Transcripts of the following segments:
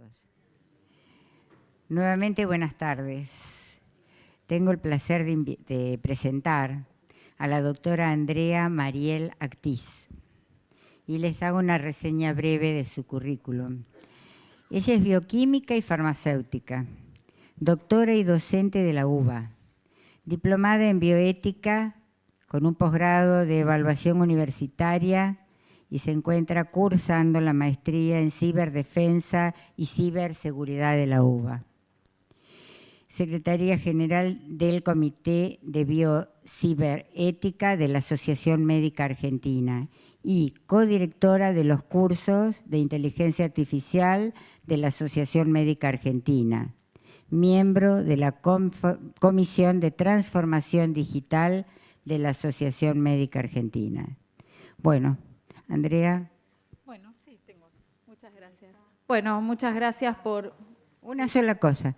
todos. Nuevamente, buenas tardes. Tengo el placer de presentar a la doctora Andrea Mariel Actiz y les hago una reseña breve de su currículum. Ella es bioquímica y farmacéutica, doctora y docente de la UBA, diplomada en bioética con un posgrado de evaluación universitaria y se encuentra cursando la maestría en ciberdefensa y ciberseguridad de la UBA. Secretaria General del Comité de Biociberética de la Asociación Médica Argentina y codirectora de los cursos de Inteligencia Artificial de la Asociación Médica Argentina, miembro de la Comisión de Transformación Digital de la Asociación Médica Argentina. Bueno, Andrea. Bueno, sí, tengo. Muchas gracias. Bueno, muchas gracias por... Una sola cosa.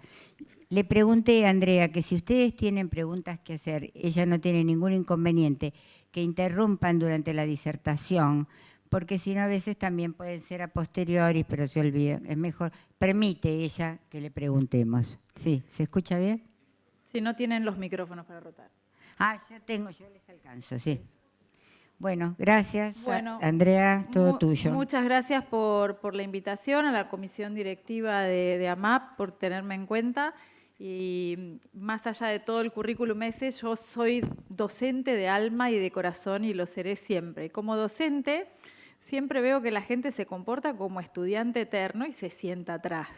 Le pregunté a Andrea que si ustedes tienen preguntas que hacer, ella no tiene ningún inconveniente, que interrumpan durante la disertación, porque si no a veces también pueden ser a posteriori, pero se olvidan. Es mejor, permite ella que le preguntemos. Sí, ¿se escucha bien? Si no tienen los micrófonos para rotar. Yo les alcanzo, sí. Bueno, gracias, bueno, Andrea, todo tuyo. Muchas gracias por la invitación a la comisión directiva de AMAP, por tenerme en cuenta. Y más allá de todo el currículum ese, yo soy docente de alma y de corazón y lo seré siempre. Como docente, siempre veo que la gente se comporta como estudiante eterno y se sienta atrás.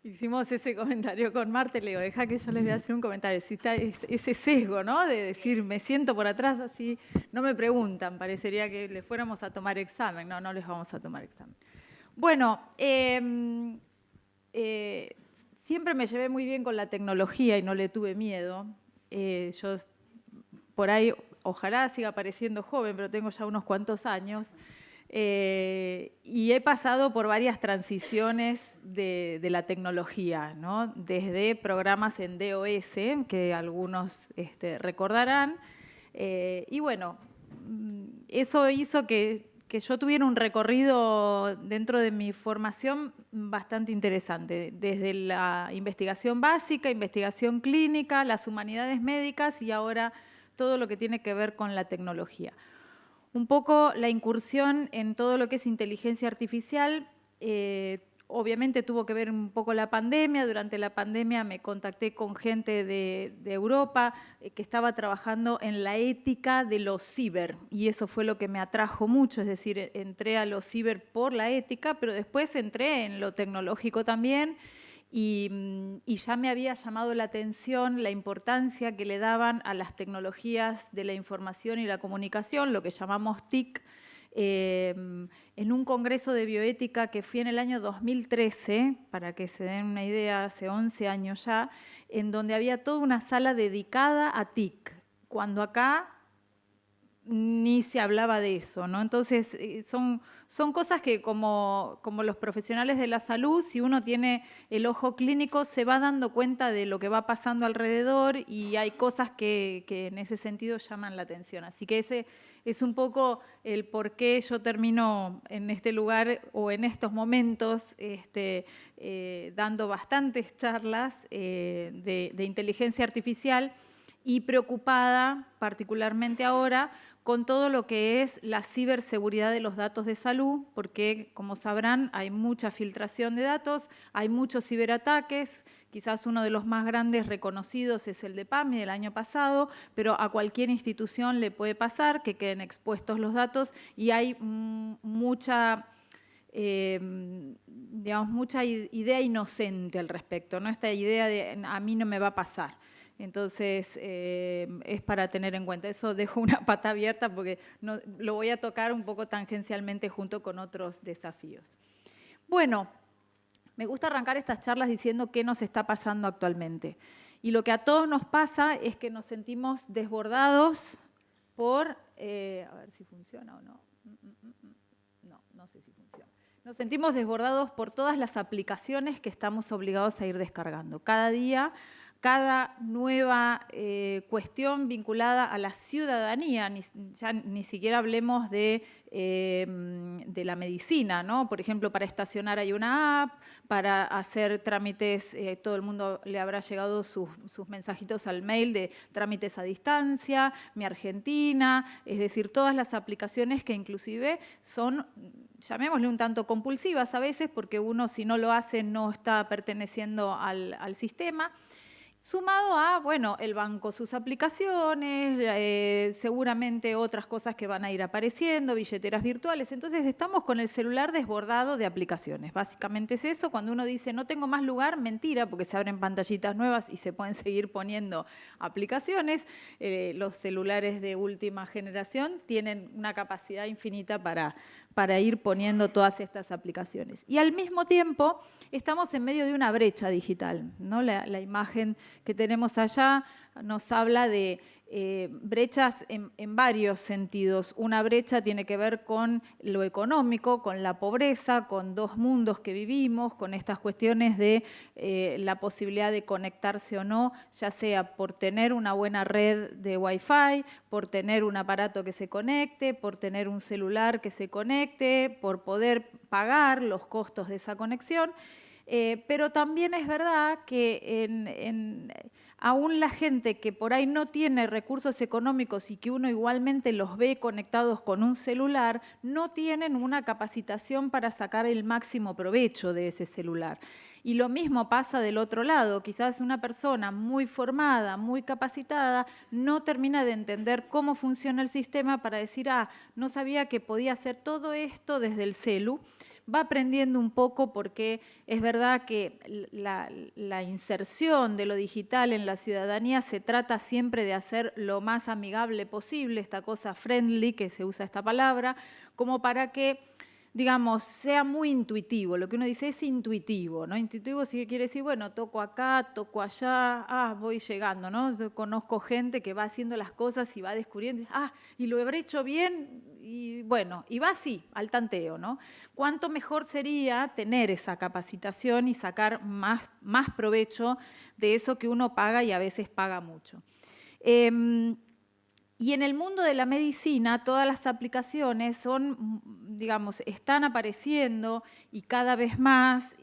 Hicimos ese comentario con Marta, le digo, deja que yo les voy a hacer un comentario. Si está ese sesgo, ¿no? De decir, me siento por atrás, así, no me preguntan, parecería que les fuéramos a tomar examen. No, no les vamos a tomar examen. Bueno, siempre me llevé muy bien con la tecnología y no le tuve miedo. Yo por ahí, ojalá siga pareciendo joven, pero tengo ya unos cuantos años. Y he pasado por varias transiciones de la tecnología, ¿no? Desde programas en DOS, que algunos recordarán. Y bueno, eso hizo que yo tuviera un recorrido dentro de mi formación bastante interesante, desde la investigación básica, investigación clínica, las humanidades médicas y ahora todo lo que tiene que ver con la tecnología. Un poco la incursión en todo lo que es inteligencia artificial, obviamente tuvo que ver un poco la pandemia. Durante la pandemia me contacté con gente de Europa que estaba trabajando en la ética de los ciber y eso fue lo que me atrajo mucho, es decir, entré a los ciber por la ética, pero después entré en lo tecnológico también. Y ya me había llamado la atención la importancia que le daban a las tecnologías de la información y la comunicación, lo que llamamos TIC, en un congreso de bioética que fui en el año 2013, para que se den una idea, hace 11 años ya, en donde había toda una sala dedicada a TIC, cuando acá ni se hablaba de eso, ¿no? Entonces, son cosas que como los profesionales de la salud, si uno tiene el ojo clínico, se va dando cuenta de lo que va pasando alrededor y hay cosas que en ese sentido llaman la atención. Así que ese es un poco el por qué yo termino en este lugar o en estos momentos dando bastantes charlas de inteligencia artificial y preocupada particularmente ahora con todo lo que es la ciberseguridad de los datos de salud, porque, como sabrán, hay mucha filtración de datos, hay muchos ciberataques, quizás uno de los más grandes reconocidos es el de PAMI del año pasado, pero a cualquier institución le puede pasar que queden expuestos los datos y hay mucha idea inocente al respecto, ¿no? Esta idea de a mí no me va a pasar. Entonces, es para tener en cuenta. Eso dejo una pata abierta porque no, lo voy a tocar un poco tangencialmente junto con otros desafíos. Bueno, me gusta arrancar estas charlas diciendo qué nos está pasando actualmente. Y lo que a todos nos pasa es que nos sentimos desbordados por... a ver si funciona o no. No sé si funciona. Nos sentimos desbordados por todas las aplicaciones que estamos obligados a ir descargando. Cada día cada nueva cuestión vinculada a la ciudadanía, ya ni siquiera hablemos de la medicina, ¿no? Por ejemplo, para estacionar hay una app, para hacer trámites, todo el mundo le habrá llegado sus mensajitos al mail de trámites a distancia, Mi Argentina, es decir, todas las aplicaciones que inclusive son, llamémosle un tanto compulsivas a veces, porque uno si no lo hace no está perteneciendo al sistema. Sumado a, bueno, el banco, sus aplicaciones, seguramente otras cosas que van a ir apareciendo, billeteras virtuales. Entonces estamos con el celular desbordado de aplicaciones. Básicamente es eso. Cuando uno dice no tengo más lugar, mentira, porque se abren pantallitas nuevas y se pueden seguir poniendo aplicaciones. Los celulares de última generación tienen una capacidad infinita para ir poniendo todas estas aplicaciones. Y al mismo tiempo estamos en medio de una brecha digital, ¿no? La imagen que tenemos allá nos habla de brechas en varios sentidos. Una brecha tiene que ver con lo económico, con la pobreza, con dos mundos que vivimos, con estas cuestiones de la posibilidad de conectarse o no, ya sea por tener una buena red de Wi-Fi, por tener un aparato que se conecte, por tener un celular que se conecte, por poder pagar los costos de esa conexión. Pero también es verdad que aún la gente que por ahí no tiene recursos económicos y que uno igualmente los ve conectados con un celular, no tienen una capacitación para sacar el máximo provecho de ese celular. Y lo mismo pasa del otro lado. Quizás una persona muy formada, muy capacitada, no termina de entender cómo funciona el sistema para decir, no sabía que podía hacer todo esto desde el celu. Va aprendiendo un poco porque es verdad que la inserción de lo digital en la ciudadanía se trata siempre de hacer lo más amigable posible, esta cosa friendly, que se usa esta palabra, como para que, digamos, sea muy intuitivo. Lo que uno dice es intuitivo, ¿no? Intuitivo sí quiere decir, bueno, toco acá, toco allá, voy llegando, ¿no? Yo conozco gente que va haciendo las cosas y va descubriendo, y lo habré hecho bien, y bueno, y va así, al tanteo, ¿no? ¿Cuánto mejor sería tener esa capacitación y sacar más provecho de eso que uno paga y a veces paga mucho? Y en el mundo de la medicina, todas las aplicaciones son, digamos, están apareciendo y cada vez más.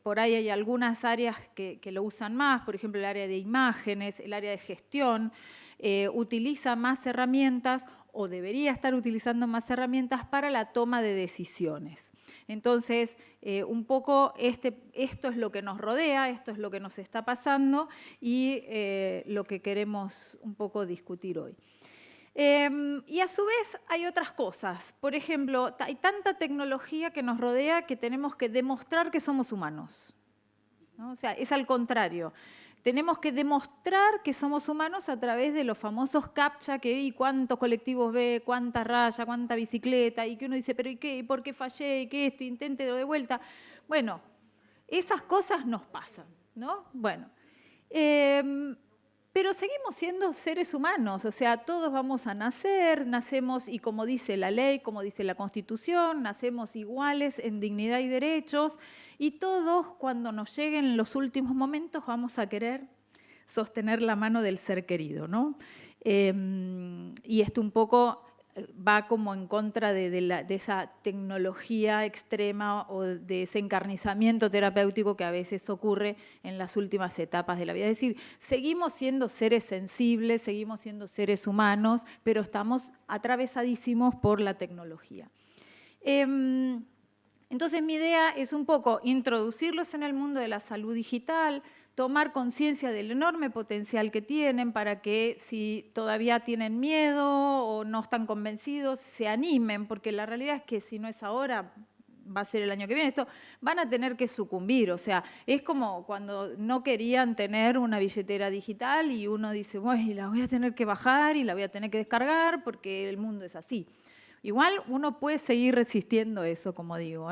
Por ahí hay algunas áreas que lo usan más, por ejemplo, el área de imágenes, el área de gestión, utiliza más herramientas o debería estar utilizando más herramientas para la toma de decisiones. Entonces, un poco esto es lo que nos rodea, esto es lo que nos está pasando y lo que queremos un poco discutir hoy. Y a su vez hay otras cosas. Por ejemplo, hay tanta tecnología que nos rodea que tenemos que demostrar que somos humanos, ¿no? O sea, es al contrario. Tenemos que demostrar que somos humanos a través de los famosos CAPTCHA, y cuántos colectivos ve, cuánta raya, cuánta bicicleta, y que uno dice, pero ¿y qué? ¿Y por qué fallé? ¿Y qué esto? Inténtelo de vuelta. Bueno, esas cosas nos pasan, ¿no? Bueno, pero seguimos siendo seres humanos, o sea, todos vamos a nacer, nacemos, y como dice la ley, como dice la Constitución, nacemos iguales en dignidad y derechos, y todos, cuando nos lleguen los últimos momentos, vamos a querer sostener la mano del ser querido, ¿no? Y esto un poco va como en contra de esa tecnología extrema o de ese encarnizamiento terapéutico que a veces ocurre en las últimas etapas de la vida. Es decir, seguimos siendo seres sensibles, seguimos siendo seres humanos, pero estamos atravesadísimos por la tecnología. Entonces mi idea es un poco introducirlos en el mundo de la salud digital, tomar conciencia del enorme potencial que tienen para que si todavía tienen miedo o no están convencidos, se animen, porque la realidad es que si no es ahora, va a ser el año que viene, van a tener que sucumbir. O sea, es como cuando no querían tener una billetera digital y uno dice, bueno, la voy a tener que bajar y la voy a tener que descargar porque el mundo es así. Igual uno puede seguir resistiendo eso, como digo.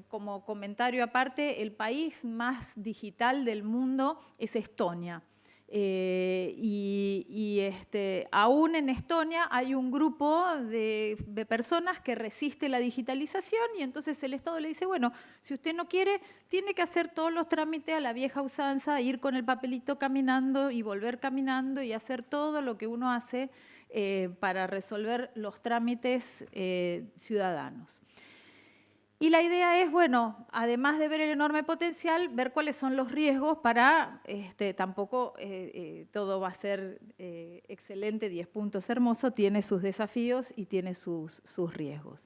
Como comentario aparte, el país más digital del mundo es Estonia. Aún en Estonia hay un grupo de personas que resiste la digitalización y entonces el Estado le dice, bueno, si usted no quiere, tiene que hacer todos los trámites a la vieja usanza, ir con el papelito caminando y volver caminando y hacer todo lo que uno hace para resolver los trámites ciudadanos. Y la idea es, bueno, además de ver el enorme potencial, ver cuáles son los riesgos para, tampoco todo va a ser excelente, 10 puntos hermoso, tiene sus desafíos y tiene sus riesgos.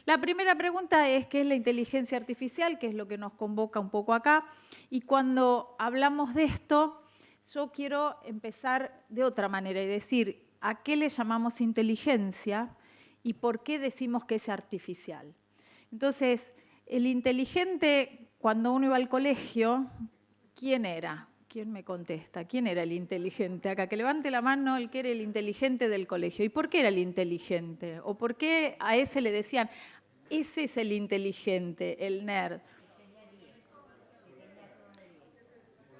La primera pregunta es, ¿qué es la inteligencia artificial? Que es lo que nos convoca un poco acá. Y cuando hablamos de esto, yo quiero empezar de otra manera y decir, ¿a qué le llamamos inteligencia y por qué decimos que es artificial? Entonces, el inteligente, cuando uno iba al colegio, ¿quién era? ¿Quién me contesta? ¿Quién era el inteligente? Acá, que levante la mano el que era el inteligente del colegio. ¿Y por qué era el inteligente? ¿O por qué a ese le decían, ese es el inteligente, el nerd?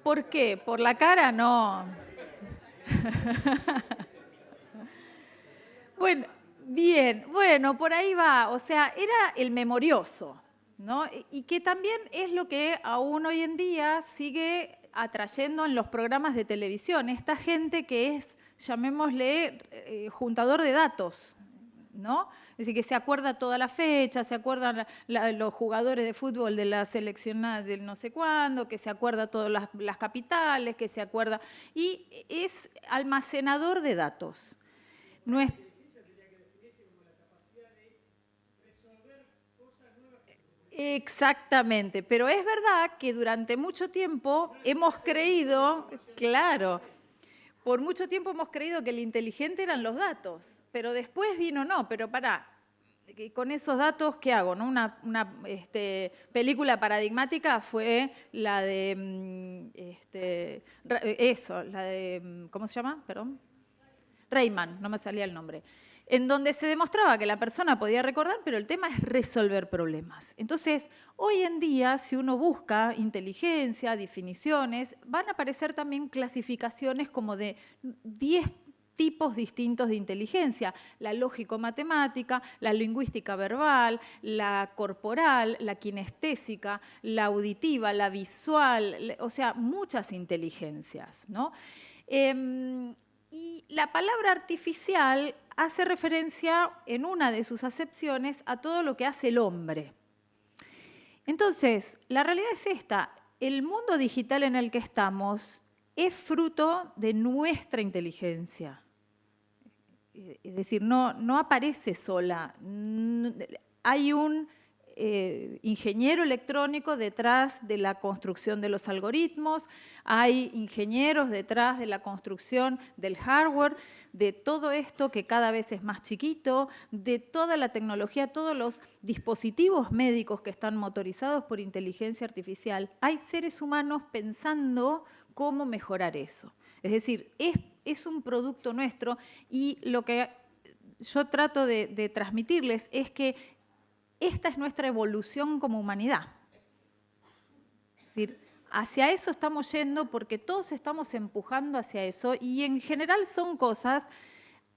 ¿Por qué? ¿Por la cara? No. Bueno. Bien, bueno, por ahí va. O sea, era el memorioso, ¿no? Y que también es lo que aún hoy en día sigue atrayendo en los programas de televisión. Esta gente que es, llamémosle, juntador de datos, ¿no? Es decir, que se acuerda toda la fecha, se acuerdan los jugadores de fútbol de la selección del no sé cuándo, que se acuerda todas las capitales, que se acuerda... Y es almacenador de datos. Exactamente, pero es verdad que durante mucho tiempo hemos creído, claro, por mucho tiempo hemos creído que el inteligente eran los datos, pero después vino, no, pero pará, con esos datos, ¿qué hago? ¿No? Una película paradigmática fue la de, la de, ¿cómo se llama? Perdón. Rayman, no me salía el nombre, en donde se demostraba que la persona podía recordar, pero el tema es resolver problemas. Entonces, hoy en día, si uno busca inteligencia, definiciones, van a aparecer también clasificaciones como de 10 tipos distintos de inteligencia: la lógico-matemática, la lingüística verbal, la corporal, la kinestésica, la auditiva, la visual, o sea, muchas inteligencias, ¿no? Y la palabra artificial hace referencia, en una de sus acepciones, a todo lo que hace el hombre. Entonces, la realidad es esta: el mundo digital en el que estamos es fruto de nuestra inteligencia. Es decir, no aparece sola. Hay un ingeniero electrónico detrás de la construcción de los algoritmos, hay ingenieros detrás de la construcción del hardware, de todo esto que cada vez es más chiquito, de toda la tecnología, todos los dispositivos médicos que están motorizados por inteligencia artificial. Hay seres humanos pensando cómo mejorar eso. Es decir, es un producto nuestro, y lo que yo trato de transmitirles es que esta es nuestra evolución como humanidad. Es decir, hacia eso estamos yendo porque todos estamos empujando hacia eso, y en general son cosas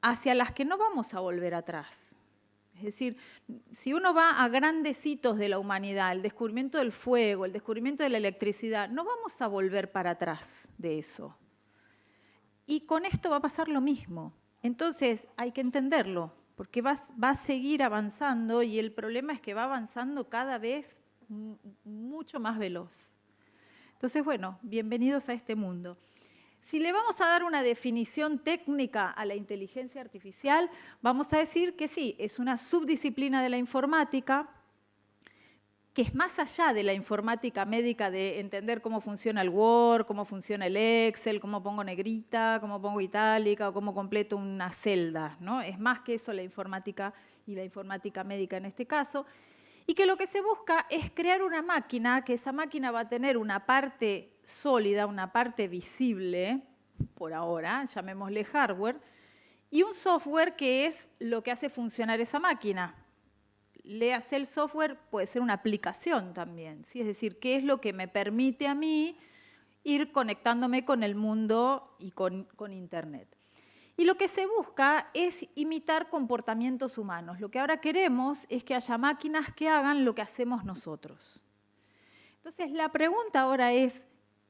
hacia las que no vamos a volver atrás. Es decir, si uno va a grandes hitos de la humanidad, el descubrimiento del fuego, el descubrimiento de la electricidad, no vamos a volver para atrás de eso. Y con esto va a pasar lo mismo. Entonces hay que entenderlo, porque va a seguir avanzando, y el problema es que va avanzando cada vez mucho más veloz. Entonces, bueno, bienvenidos a este mundo. Si le vamos a dar una definición técnica a la inteligencia artificial, vamos a decir que sí, es una subdisciplina de la informática, que es más allá de la informática médica, de entender cómo funciona el Word, cómo funciona el Excel, cómo pongo negrita, cómo pongo itálica o cómo completo una celda, ¿no? Es más que eso la informática, y la informática médica en este caso, y que lo que se busca es crear una máquina, que esa máquina va a tener una parte sólida, una parte visible, por ahora, llamémosle hardware, y un software que es lo que hace funcionar esa máquina. Léase el software, puede ser una aplicación también, ¿sí? Es decir, ¿qué es lo que me permite a mí ir conectándome con el mundo y con Internet. Y lo que se busca es imitar comportamientos humanos. Lo que ahora queremos es que haya máquinas que hagan lo que hacemos nosotros. Entonces, la pregunta ahora es,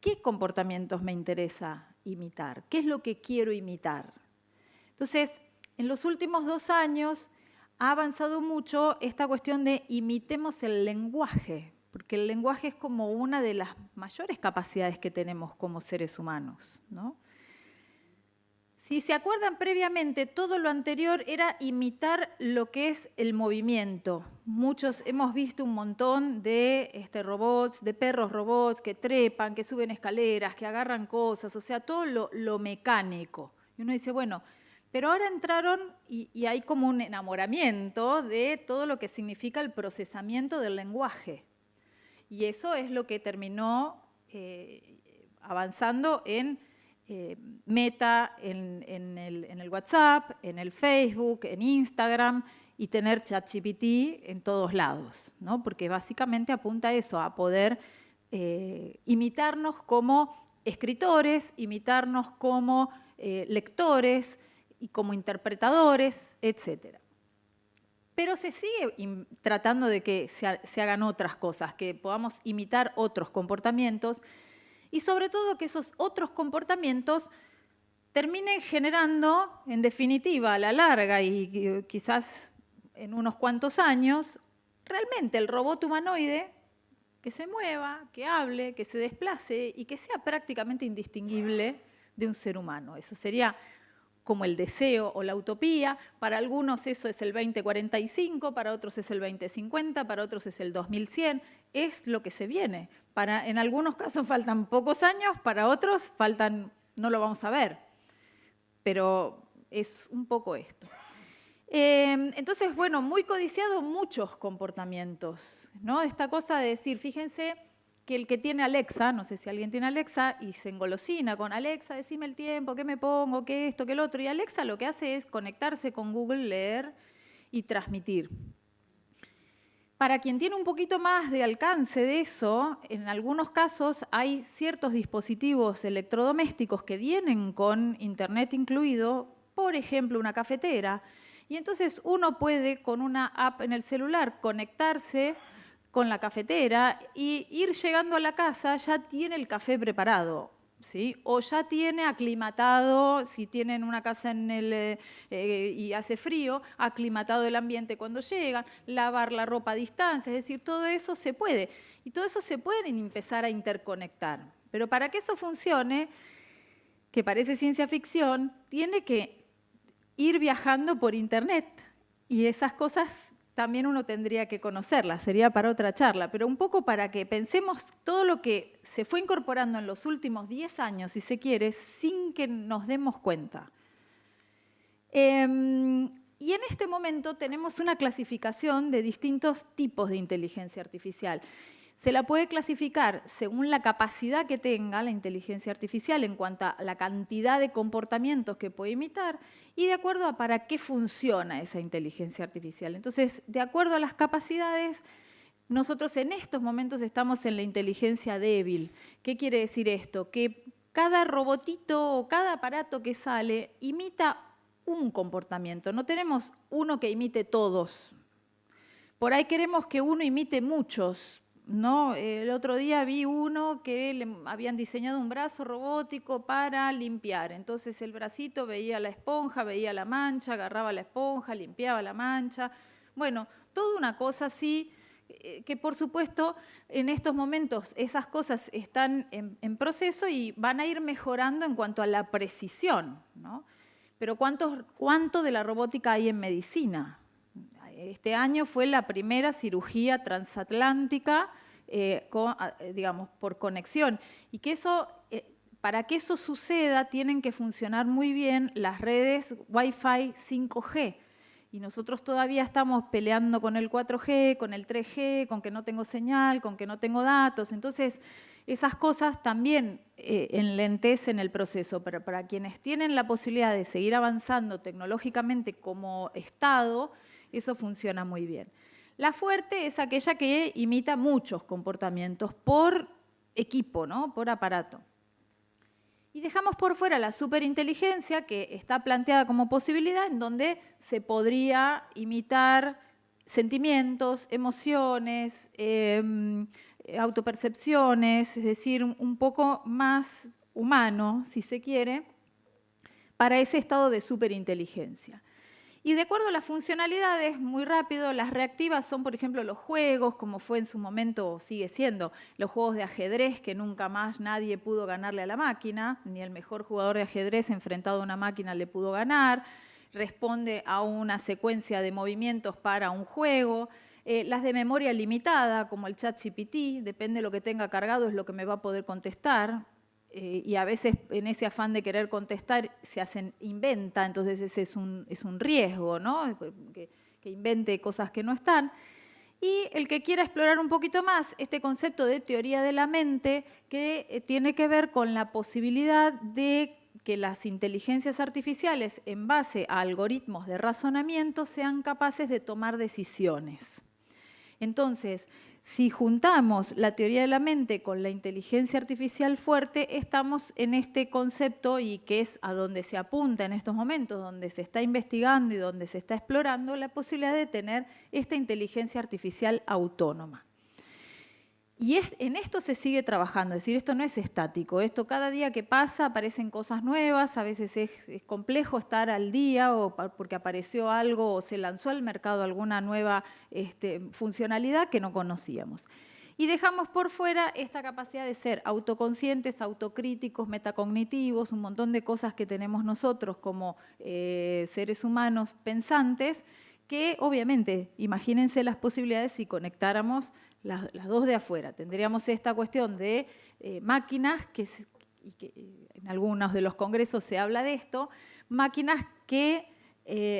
¿qué comportamientos me interesa imitar? ¿Qué es lo que quiero imitar? Entonces, en los últimos 2 años ha avanzado mucho esta cuestión de imitemos el lenguaje, porque el lenguaje es como una de las mayores capacidades que tenemos como seres humanos, ¿no? Si se acuerdan previamente, todo lo anterior era imitar lo que es el movimiento. Muchos hemos visto un montón de robots, de perros robots que trepan, que suben escaleras, que agarran cosas, o sea, todo lo mecánico. Y uno dice, bueno, pero ahora entraron y hay como un enamoramiento de todo lo que significa el procesamiento del lenguaje. Y eso es lo que terminó avanzando en Meta, en el WhatsApp, en el Facebook, en Instagram y tener ChatGPT en todos lados, ¿no? Porque básicamente apunta a eso, a poder imitarnos como escritores, imitarnos como lectores y como interpretadores, etc. Pero se sigue tratando de que se hagan otras cosas, que podamos imitar otros comportamientos y sobre todo que esos otros comportamientos terminen generando, en definitiva, a la larga y quizás en unos cuantos años, realmente el robot humanoide que se mueva, que hable, que se desplace y que sea prácticamente indistinguible de un ser humano. Eso sería como el deseo o la utopía. Para algunos eso es el 2045, para otros es el 2050, para otros es el 2100. Es lo que se viene. En algunos casos faltan pocos años, para otros no lo vamos a ver. Pero es un poco esto. Entonces, bueno, muy codiciado muchos comportamientos, ¿no? Esta cosa de decir, fíjense que el que tiene Alexa, no sé si alguien tiene Alexa, y se engolosina con Alexa, decime el tiempo, qué me pongo, qué esto, qué el otro, y Alexa lo que hace es conectarse con Google, leer y transmitir. Para quien tiene un poquito más de alcance de eso, en algunos casos hay ciertos dispositivos electrodomésticos que vienen con Internet incluido, por ejemplo, una cafetera, y entonces uno puede con una app en el celular conectarse con la cafetera y ir llegando a la casa ya tiene el café preparado, ¿sí? O ya tiene aclimatado, si tienen una casa y hace frío, aclimatado el ambiente cuando llegan, lavar la ropa a distancia, es decir, todo eso se puede. Y todo eso se puede empezar a interconectar. Pero para que eso funcione, que parece ciencia ficción, tiene que ir viajando por Internet. Y esas cosas también uno tendría que conocerlas, sería para otra charla, pero un poco para que pensemos todo lo que se fue incorporando en los últimos 10 años, si se quiere, sin que nos demos cuenta. Y en este momento tenemos una clasificación de distintos tipos de inteligencia artificial. Se la puede clasificar según la capacidad que tenga la inteligencia artificial en cuanto a la cantidad de comportamientos que puede imitar y de acuerdo a para qué funciona esa inteligencia artificial. Entonces, de acuerdo a las capacidades, nosotros en estos momentos estamos en la inteligencia débil. ¿Qué quiere decir esto? Que cada robotito o cada aparato que sale imita un comportamiento. No tenemos uno que imite todos. Por ahí queremos que uno imite muchos. ¿No? El otro día vi uno que le habían diseñado un brazo robótico para limpiar. Entonces el bracito veía la esponja, veía la mancha, agarraba la esponja, limpiaba la mancha. Bueno, toda una cosa así que por supuesto en estos momentos esas cosas están en proceso y van a ir mejorando en cuanto a la precisión, ¿no? Pero ¿cuánto de la robótica hay en medicina? Este año fue la primera cirugía transatlántica, digamos, por conexión. Y que eso, para que eso suceda, tienen que funcionar muy bien las redes Wi-Fi 5G. Y nosotros todavía estamos peleando con el 4G, con el 3G, con que no tengo señal, con que no tengo datos. Entonces, esas cosas también enlentecen el proceso. Pero para quienes tienen la posibilidad de seguir avanzando tecnológicamente como Estado, eso funciona muy bien. La fuerte es aquella que imita muchos comportamientos por equipo, ¿no? Por aparato. Y dejamos por fuera la superinteligencia, que está planteada como posibilidad, en donde se podría imitar sentimientos, emociones, autopercepciones, es decir, un poco más humano, si se quiere, para ese estado de superinteligencia. Y de acuerdo a las funcionalidades, muy rápido, las reactivas son, por ejemplo, los juegos, como fue en su momento, o sigue siendo, los juegos de ajedrez, que nunca más nadie pudo ganarle a la máquina, ni el mejor jugador de ajedrez enfrentado a una máquina le pudo ganar, responde a una secuencia de movimientos para un juego. Las de memoria limitada, como el ChatGPT, depende de lo que tenga cargado, es lo que me va a poder contestar. Y a veces en ese afán de querer contestar inventa, entonces ese es un riesgo, ¿no? Que invente cosas que no están. Y el que quiera explorar un poquito más este concepto de teoría de la mente, que tiene que ver con la posibilidad de que las inteligencias artificiales, en base a algoritmos de razonamiento, sean capaces de tomar decisiones. Entonces, si juntamos la teoría de la mente con la inteligencia artificial fuerte, estamos en este concepto, y que es a donde se apunta en estos momentos, donde se está investigando y donde se está explorando la posibilidad de tener esta inteligencia artificial autónoma. Y en esto se sigue trabajando, es decir, esto no es estático, esto cada día que pasa aparecen cosas nuevas, a veces es complejo estar al día o porque apareció algo o se lanzó al mercado alguna nueva funcionalidad que no conocíamos. Y dejamos por fuera esta capacidad de ser autoconscientes, autocríticos, metacognitivos, un montón de cosas que tenemos nosotros como seres humanos pensantes, que obviamente, imagínense las posibilidades si conectáramos las dos de afuera. Tendríamos esta cuestión de máquinas, que en algunos de los congresos se habla de esto, máquinas que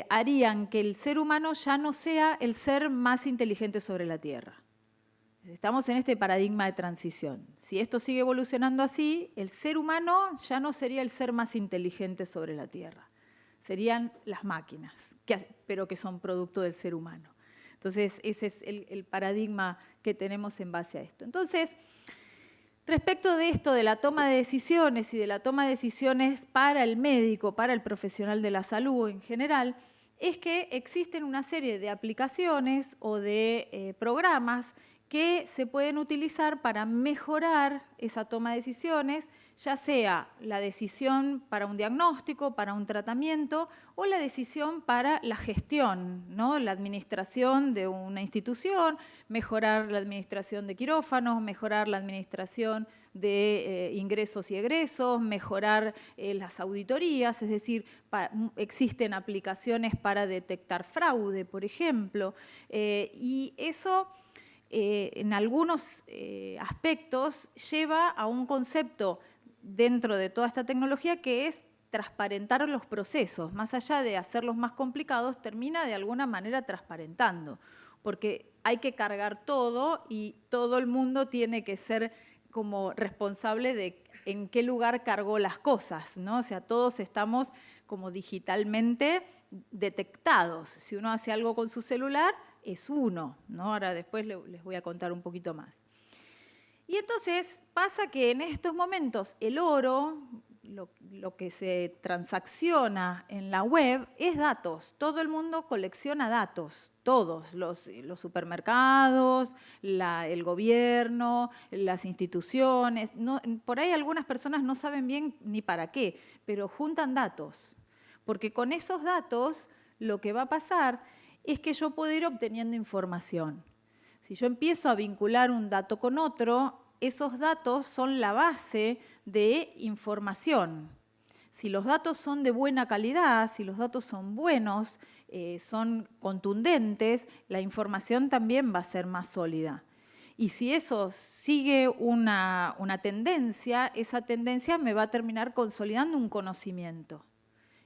harían que el ser humano ya no sea el ser más inteligente sobre la Tierra. Estamos en este paradigma de transición. Si esto sigue evolucionando así, el ser humano ya no sería el ser más inteligente sobre la Tierra. Serían las máquinas, pero que son producto del ser humano. Entonces, ese es el paradigma que tenemos en base a esto. Entonces, respecto de esto, de la toma de decisiones y de la toma de decisiones para el médico, para el profesional de la salud en general, es que existen una serie de aplicaciones o de programas que se pueden utilizar para mejorar esa toma de decisiones, ya sea la decisión para un diagnóstico, para un tratamiento, o la decisión para la gestión, ¿no? La administración de una institución, mejorar la administración de quirófanos, mejorar la administración de ingresos y egresos, mejorar las auditorías, es decir, existen aplicaciones para detectar fraude, por ejemplo, y eso en algunos aspectos lleva a un concepto dentro de toda esta tecnología que es transparentar los procesos. Más allá de hacerlos más complicados, termina de alguna manera transparentando, porque hay que cargar todo y todo el mundo tiene que ser como responsable de en qué lugar cargó las cosas, ¿no? O sea, todos estamos como digitalmente detectados. Si uno hace algo con su celular, es uno, ¿no? Ahora después les voy a contar un poquito más. Y entonces pasa que en estos momentos el oro, lo que se transacciona en la web es datos. Todo el mundo colecciona datos, todos, los supermercados, el gobierno, las instituciones. No, por ahí algunas personas no saben bien ni para qué, pero juntan datos. Porque con esos datos lo que va a pasar es que yo puedo ir obteniendo información. Si yo empiezo a vincular un dato con otro, esos datos son la base de información. Si los datos son de buena calidad, si los datos son buenos, son contundentes, la información también va a ser más sólida. Y si eso sigue una tendencia, esa tendencia me va a terminar consolidando un conocimiento.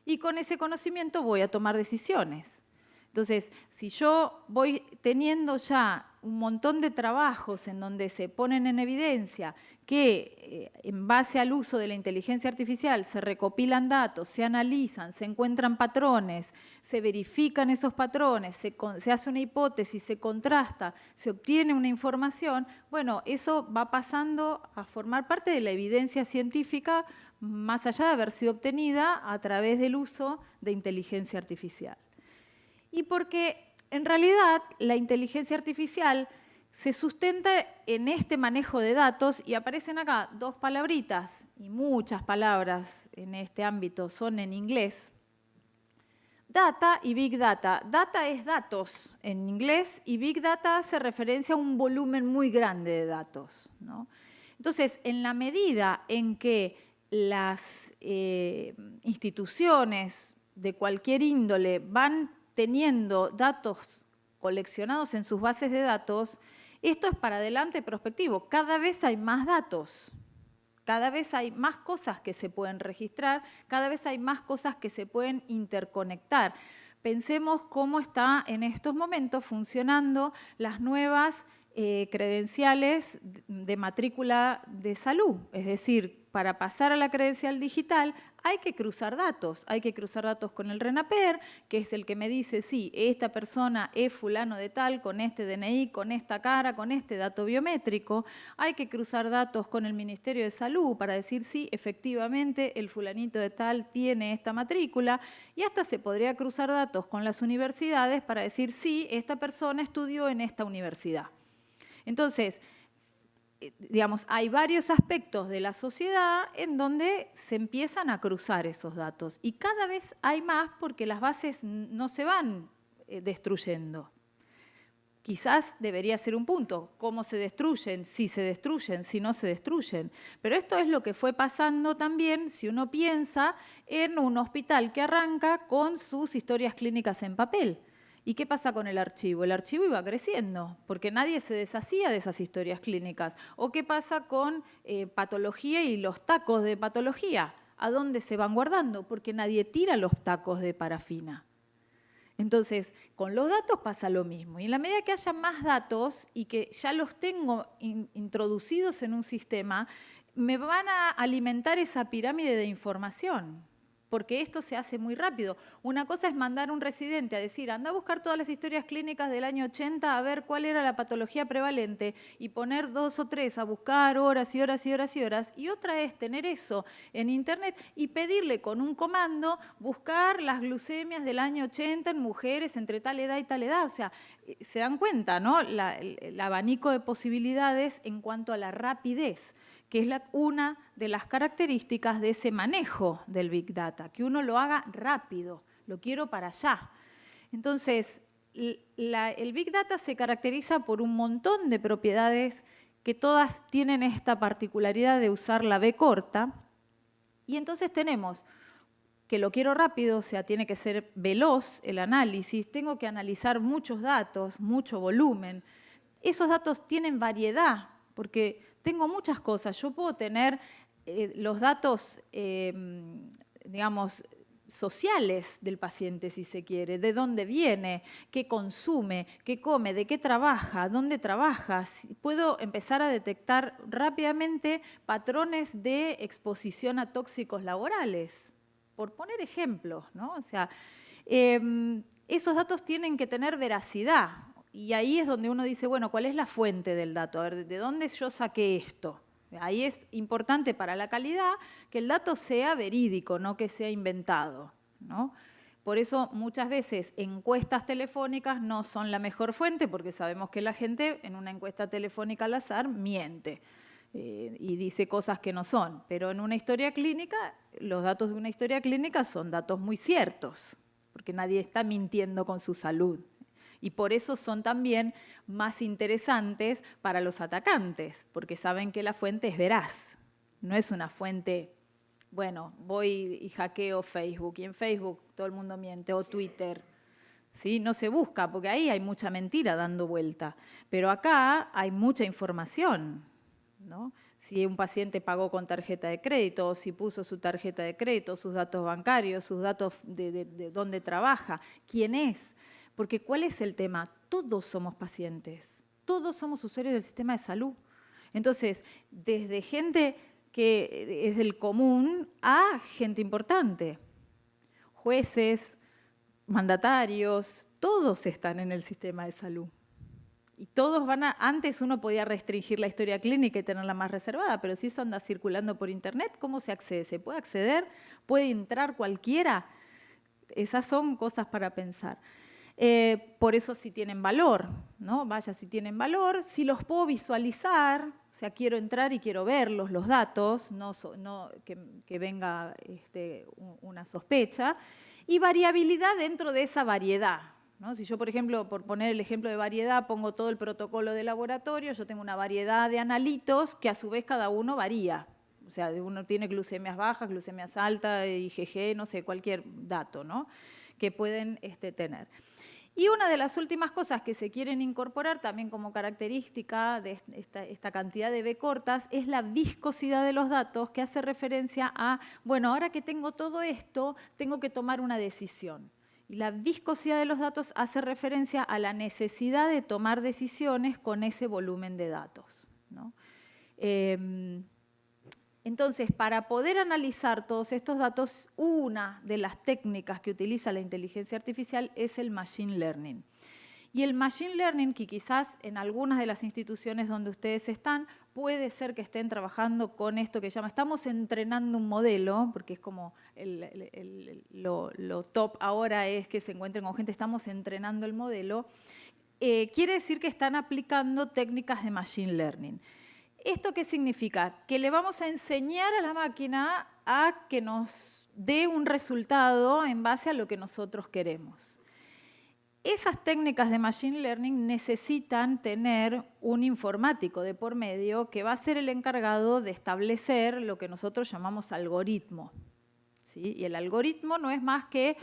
Y con ese conocimiento voy a tomar decisiones. Entonces, si yo voy teniendo ya un montón de trabajos en donde se ponen en evidencia que en base al uso de la inteligencia artificial se recopilan datos, se analizan, se encuentran patrones, se verifican esos patrones, se hace una hipótesis, se contrasta, se obtiene una información, bueno, eso va pasando a formar parte de la evidencia científica más allá de haber sido obtenida a través del uso de inteligencia artificial. Y porque en realidad la inteligencia artificial se sustenta en este manejo de datos y aparecen acá dos palabritas y muchas palabras en este ámbito son en inglés. Data y Big Data. Data es datos en inglés y Big Data hace referencia a un volumen muy grande de datos, ¿no? Entonces, en la medida en que las instituciones de cualquier índole van teniendo datos coleccionados en sus bases de datos, esto es para adelante prospectivo. Cada vez hay más datos. Cada vez hay más cosas que se pueden registrar, cada vez hay más cosas que se pueden interconectar. Pensemos cómo está en estos momentos funcionando las nuevas credenciales de matrícula de salud. Es decir, para pasar a la credencial digital hay que cruzar datos con el RENAPER, que es el que me dice, sí, esta persona es fulano de tal, con este DNI, con esta cara, con este dato biométrico. Hay que cruzar datos con el Ministerio de Salud para decir, sí, efectivamente, el fulanito de tal tiene esta matrícula. Y hasta se podría cruzar datos con las universidades para decir, sí, esta persona estudió en esta universidad. Entonces, digamos, hay varios aspectos de la sociedad en donde se empiezan a cruzar esos datos y cada vez hay más porque las bases no se van destruyendo. Quizás debería ser un punto, cómo se destruyen, si no se destruyen. Pero esto es lo que fue pasando también si uno piensa en un hospital que arranca con sus historias clínicas en papel. ¿Y qué pasa con el archivo? El archivo iba creciendo, porque nadie se deshacía de esas historias clínicas. ¿O qué pasa con patología y los tacos de patología? ¿A dónde se van guardando? Porque nadie tira los tacos de parafina. Entonces, con los datos pasa lo mismo. Y en la medida que haya más datos y que ya los tengo introducidos en un sistema, me van a alimentar esa pirámide de información. Porque esto se hace muy rápido. Una cosa es mandar a un residente a decir, anda a buscar todas las historias clínicas del año 80 a ver cuál era la patología prevalente y poner 2 o 3 a buscar horas y horas y horas y horas. Y otra es tener eso en internet y pedirle con un comando buscar las glucemias del año 80 en mujeres entre tal edad y tal edad. O sea, se dan cuenta, ¿no? El abanico de posibilidades en cuanto a la rapidez, que es una de las características de ese manejo del Big Data, que uno lo haga rápido, lo quiero para allá. Entonces, el Big Data se caracteriza por un montón de propiedades que todas tienen esta particularidad de usar la B corta, y entonces tenemos que lo quiero rápido, o sea, tiene que ser veloz el análisis, tengo que analizar muchos datos, mucho volumen. Esos datos tienen variedad, porque tengo muchas cosas. Yo puedo tener los datos, digamos, sociales del paciente, si se quiere, de dónde viene, qué consume, qué come, de qué trabaja, dónde trabaja. Puedo empezar a detectar rápidamente patrones de exposición a tóxicos laborales, por poner ejemplos, ¿no? O sea, esos datos tienen que tener veracidad. Y ahí es donde uno dice, bueno, ¿cuál es la fuente del dato? A ver, ¿de dónde yo saqué esto? Ahí es importante para la calidad que el dato sea verídico, no que sea inventado, ¿no? Por eso muchas veces encuestas telefónicas no son la mejor fuente, porque sabemos que la gente en una encuesta telefónica al azar miente y dice cosas que no son. Pero en una historia clínica, los datos de una historia clínica son datos muy ciertos, porque nadie está mintiendo con su salud. Y por eso son también más interesantes para los atacantes, porque saben que la fuente es veraz. No es una fuente, bueno, voy y hackeo Facebook, y en Facebook todo el mundo miente, o Twitter. ¿Sí? No se busca, porque ahí hay mucha mentira dando vuelta. Pero acá hay mucha información, ¿no? Si un paciente pagó con tarjeta de crédito, o si puso su tarjeta de crédito, sus datos bancarios, sus datos de dónde trabaja, quién es. Porque ¿cuál es el tema? Todos somos pacientes, todos somos usuarios del sistema de salud. Entonces, desde gente que es del común a gente importante, jueces, mandatarios, todos están en el sistema de salud. Y todos van a... Antes uno podía restringir la historia clínica y tenerla más reservada, pero si eso anda circulando por internet, ¿cómo se accede? ¿Se puede acceder? ¿Puede entrar cualquiera? Esas son cosas para pensar. Por eso si tienen valor, ¿no? Vaya, si tienen valor, si los puedo visualizar, o sea, quiero entrar y quiero verlos, los datos, no que venga una sospecha, y variabilidad dentro de esa variedad, ¿no? Si yo, por ejemplo, por poner el ejemplo de variedad, pongo todo el protocolo de laboratorio, yo tengo una variedad de analitos que a su vez cada uno varía. O sea, uno tiene glucemias bajas, glucemias altas, IgG, no sé, cualquier dato, ¿no?, que pueden tener. Y una de las últimas cosas que se quieren incorporar también como característica de esta cantidad de B cortas es la viscosidad de los datos, que hace referencia a, bueno, ahora que tengo todo esto, tengo que tomar una decisión. Y la viscosidad de los datos hace referencia a la necesidad de tomar decisiones con ese volumen de datos, ¿no? Entonces, para poder analizar todos estos datos, una de las técnicas que utiliza la inteligencia artificial es el machine learning. Y el machine learning, que quizás en algunas de las instituciones donde ustedes están, puede ser que estén trabajando con esto que llama, estamos entrenando un modelo, porque es como lo top ahora es que se encuentren con gente, estamos entrenando el modelo, quiere decir que están aplicando técnicas de machine learning. ¿Esto qué significa? Que le vamos a enseñar a la máquina a que nos dé un resultado en base a lo que nosotros queremos. Esas técnicas de machine learning necesitan tener un informático de por medio que va a ser el encargado de establecer lo que nosotros llamamos algoritmo, ¿sí? Y el algoritmo no es más que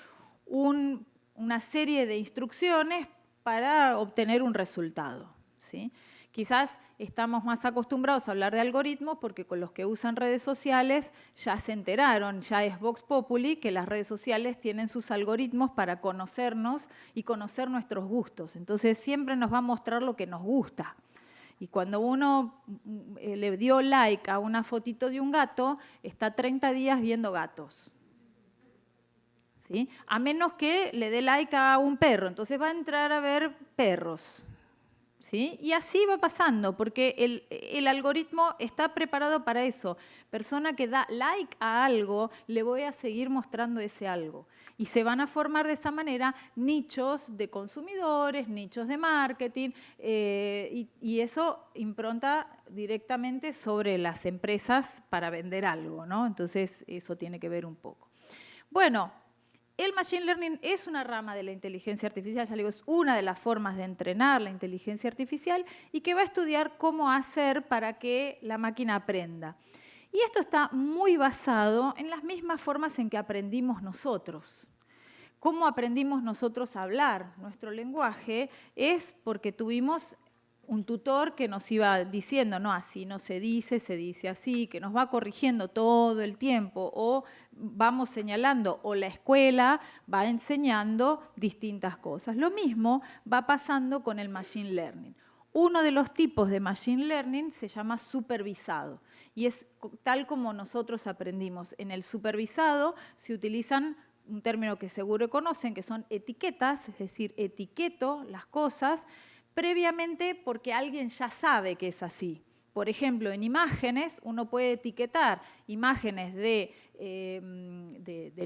una serie de instrucciones para obtener un resultado, ¿sí? Quizás estamos más acostumbrados a hablar de algoritmos porque con los que usan redes sociales ya se enteraron, ya es Vox Populi, que las redes sociales tienen sus algoritmos para conocernos y conocer nuestros gustos. Entonces siempre nos va a mostrar lo que nos gusta. Y cuando uno le dio like a una fotito de un gato, está 30 días viendo gatos, ¿sí? A menos que le dé like a un perro, entonces va a entrar a ver perros, ¿sí? Y así va pasando, porque el algoritmo está preparado para eso. Persona que da like a algo, le voy a seguir mostrando ese algo. Y se van a formar de esa manera nichos de consumidores, nichos de marketing, y eso impronta directamente sobre las empresas para vender algo, ¿no? Entonces, eso tiene que ver un poco. Bueno, el machine learning es una rama de la inteligencia artificial, ya digo, es una de las formas de entrenar la inteligencia artificial y que va a estudiar cómo hacer para que la máquina aprenda. Y esto está muy basado en las mismas formas en que aprendimos nosotros. ¿Cómo aprendimos nosotros a hablar? Nuestro lenguaje es porque tuvimos un tutor que nos iba diciendo, no, así no se dice así, que nos va corrigiendo todo el tiempo, o vamos señalando, o la escuela va enseñando distintas cosas. Lo mismo va pasando con el machine learning. Uno de los tipos de machine learning se llama supervisado, y es tal como nosotros aprendimos. En el supervisado se utilizan un término que seguro conocen, que son etiquetas, es decir, etiqueto las cosas, previamente porque alguien ya sabe que es así. Por ejemplo, en imágenes uno puede etiquetar imágenes de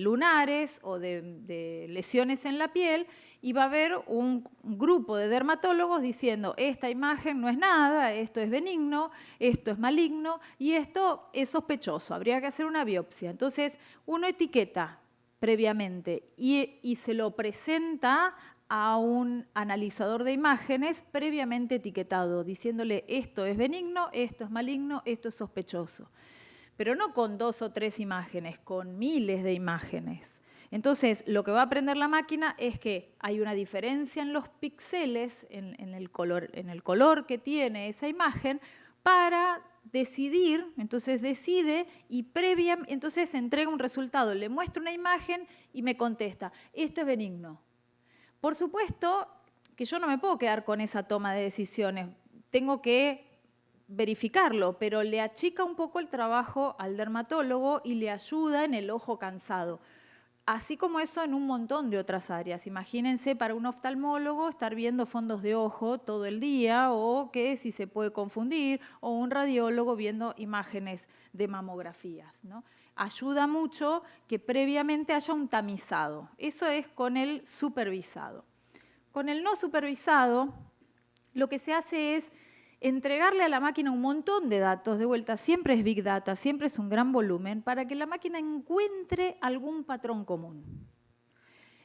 lunares o de lesiones en la piel y va a haber un grupo de dermatólogos diciendo esta imagen no es nada, esto es benigno, esto es maligno y esto es sospechoso, habría que hacer una biopsia. Entonces uno etiqueta previamente y se lo presenta a un analizador de imágenes previamente etiquetado, diciéndole esto es benigno, esto es maligno, esto es sospechoso. Pero no con 2 o 3 imágenes, con miles de imágenes. Entonces, lo que va a aprender la máquina es que hay una diferencia en los píxeles, en el color que tiene esa imagen, para decidir, entonces decide y entonces entrega un resultado, le muestra una imagen y me contesta, esto es benigno. Por supuesto que yo no me puedo quedar con esa toma de decisiones, tengo que verificarlo, pero le achica un poco el trabajo al dermatólogo y le ayuda en el ojo cansado. Así como eso en un montón de otras áreas. Imagínense para un oftalmólogo estar viendo fondos de ojo todo el día o que si se puede confundir, o un radiólogo viendo imágenes de mamografías, ¿no? Ayuda mucho que previamente haya un tamizado. Eso es con el supervisado. Con el no supervisado, lo que se hace es entregarle a la máquina un montón de datos, de vuelta, siempre es Big Data, siempre es un gran volumen, para que la máquina encuentre algún patrón común.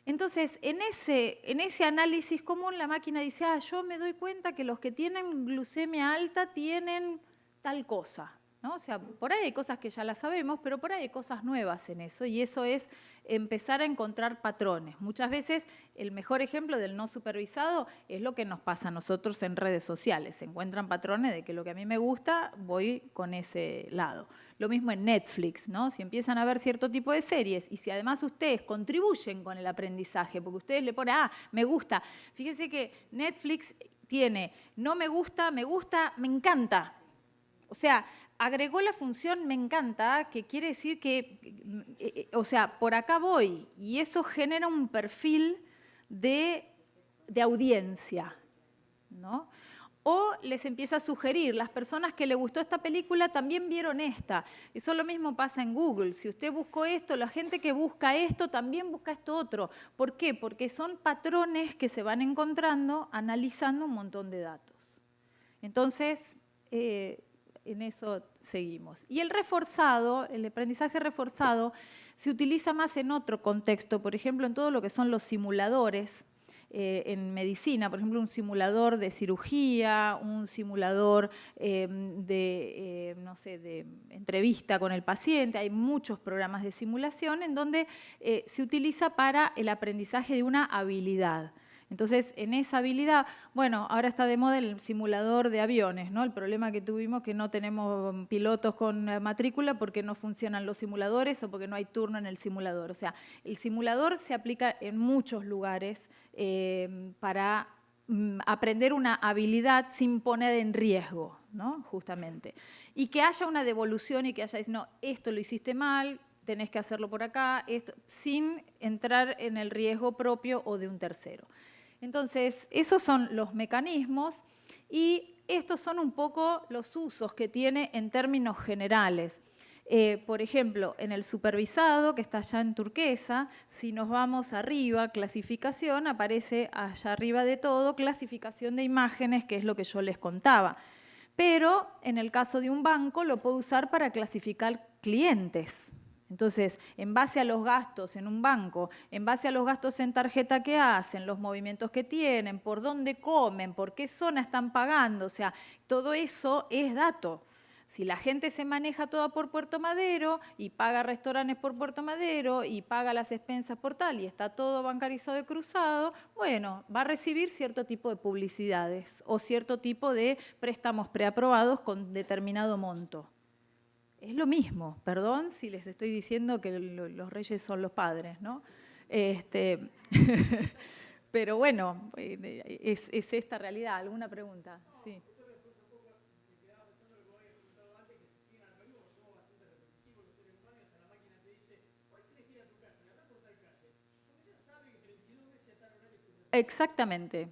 Entonces, en ese análisis común, la máquina dice, yo me doy cuenta que los que tienen glucemia alta tienen tal cosa, ¿no? O sea, por ahí hay cosas que ya las sabemos, pero por ahí hay cosas nuevas en eso, y eso es empezar a encontrar patrones. Muchas veces el mejor ejemplo del no supervisado es lo que nos pasa a nosotros en redes sociales. Se encuentran patrones de que lo que a mí me gusta, voy con ese lado. Lo mismo en Netflix, ¿no? Si empiezan a ver cierto tipo de series y si además ustedes contribuyen con el aprendizaje, porque ustedes le ponen, me gusta. Fíjense que Netflix tiene no me gusta, me encanta. O sea, agregó la función me encanta, que quiere decir que, o sea, por acá voy, y eso genera un perfil de audiencia, ¿no? O les empieza a sugerir, las personas que les gustó esta película también vieron esta. Eso lo mismo pasa en Google. Si usted buscó esto, la gente que busca esto también busca esto otro. ¿Por qué? Porque son patrones que se van encontrando analizando un montón de datos. Entonces, en eso seguimos. Y el reforzado, el aprendizaje reforzado, se utiliza más en otro contexto, por ejemplo, en todo lo que son los simuladores en medicina, por ejemplo, un simulador de cirugía, un simulador no sé, de entrevista con el paciente. Hay muchos programas de simulación en donde se utiliza para el aprendizaje de una habilidad. Entonces, en esa habilidad, bueno, ahora está de moda el simulador de aviones, ¿no? El problema que tuvimos que no tenemos pilotos con matrícula porque no funcionan los simuladores o porque no hay turno en el simulador. O sea, el simulador se aplica en muchos lugares para aprender una habilidad sin poner en riesgo, ¿no? Justamente. Y que haya una devolución y que haya, no, esto lo hiciste mal, tenés que hacerlo por acá, esto, sin entrar en el riesgo propio o de un tercero. Entonces, esos son los mecanismos y estos son un poco los usos que tiene en términos generales. Por ejemplo, en el supervisado, que está allá en turquesa, si nos vamos arriba, clasificación, aparece allá arriba de todo, clasificación de imágenes, que es lo que yo les contaba. Pero en el caso de un banco lo puedo usar para clasificar clientes. Entonces, en base a los gastos en un banco, en base a los gastos en tarjeta que hacen, los movimientos que tienen, por dónde comen, por qué zona están pagando, o sea, todo eso es dato. Si la gente se maneja toda por Puerto Madero y paga restaurantes por Puerto Madero y paga las expensas por tal y está todo bancarizado y cruzado, bueno, va a recibir cierto tipo de publicidades o cierto tipo de préstamos preaprobados con determinado monto. Es lo mismo, perdón si les estoy diciendo que los reyes son los padres, ¿no? Pero bueno, es esta realidad. ¿Alguna pregunta? Sí. Exactamente.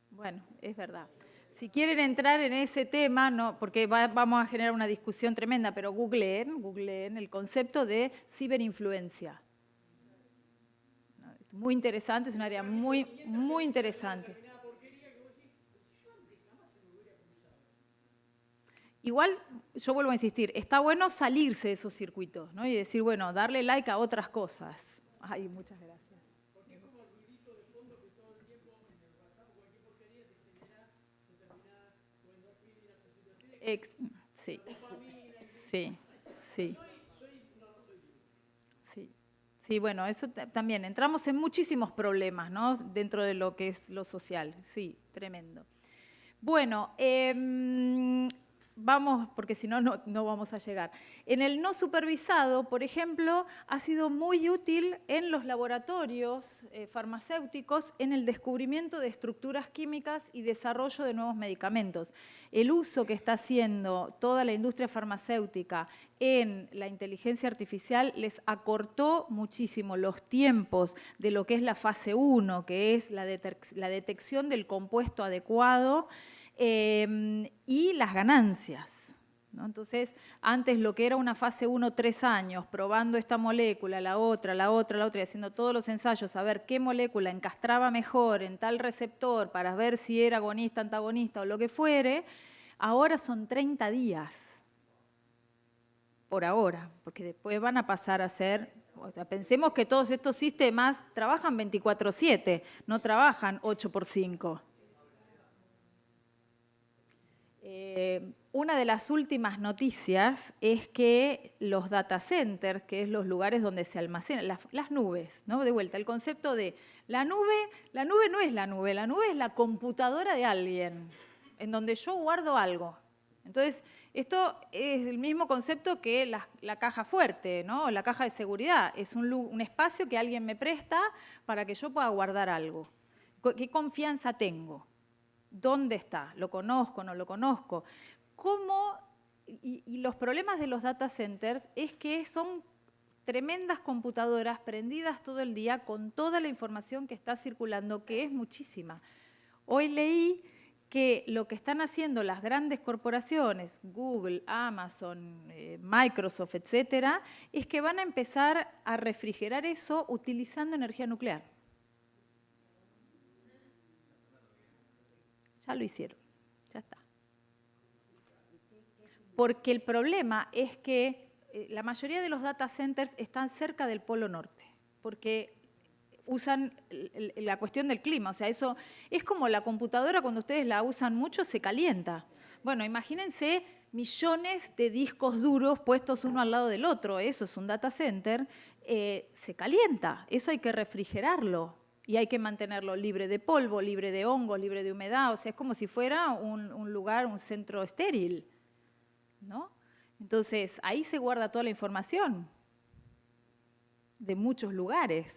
Bueno, es verdad. Si quieren entrar en ese tema, no, porque vamos a generar una discusión tremenda, pero googleen el concepto de ciberinfluencia. Muy interesante, es un área muy, muy interesante. Igual, yo vuelvo a insistir, está bueno salirse de esos circuitos, ¿no? Y decir, bueno, darle like a otras cosas. Ay, muchas gracias. Sí, sí, sí. Sí, sí, bueno, eso también. Entramos en muchísimos problemas, ¿no? Dentro de lo que es lo social. Sí, tremendo. Bueno, vamos, porque si no, no vamos a llegar. En el no supervisado, por ejemplo, ha sido muy útil en los laboratorios farmacéuticos en el descubrimiento de estructuras químicas y desarrollo de nuevos medicamentos. El uso que está haciendo toda la industria farmacéutica en la inteligencia artificial les acortó muchísimo los tiempos de lo que es la fase 1, que es la detección del compuesto adecuado, y las ganancias, ¿no? Entonces, antes lo que era una fase 1, 3 años, probando esta molécula, la otra, y haciendo todos los ensayos, a ver qué molécula encastraba mejor en tal receptor para ver si era agonista, antagonista o lo que fuere, ahora son 30 días, por ahora, porque después van a pasar a ser, o sea, pensemos que todos estos sistemas trabajan 24/7, no trabajan 8x5. Una de las últimas noticias es que los data centers, que es los lugares donde se almacenan, las nubes, ¿no? De vuelta, el concepto de la nube no es la nube es la computadora de alguien, en donde yo guardo algo. Entonces, esto es el mismo concepto que la caja fuerte, ¿no? La caja de seguridad. Es un espacio que alguien me presta para que yo pueda guardar algo. ¿Qué confianza tengo? ¿Dónde está? ¿Lo conozco? ¿No lo conozco? ¿Cómo? Y los problemas de los data centers es que son tremendas computadoras prendidas todo el día con toda la información que está circulando, que es muchísima. Hoy leí que lo que están haciendo las grandes corporaciones, Google, Amazon, Microsoft, etcétera, es que van a empezar a refrigerar eso utilizando energía nuclear. Ya lo hicieron, ya está. Porque el problema es que la mayoría de los data centers están cerca del Polo Norte, porque usan la cuestión del clima. O sea, eso es como la computadora, cuando ustedes la usan mucho, se calienta. Bueno, imagínense millones de discos duros puestos uno al lado del otro. Eso es un data center. Se calienta, eso hay que refrigerarlo. Y hay que mantenerlo libre de polvo, libre de hongos, libre de humedad. O sea, es como si fuera un lugar, un centro estéril, ¿no? Entonces, ahí se guarda toda la información de muchos lugares.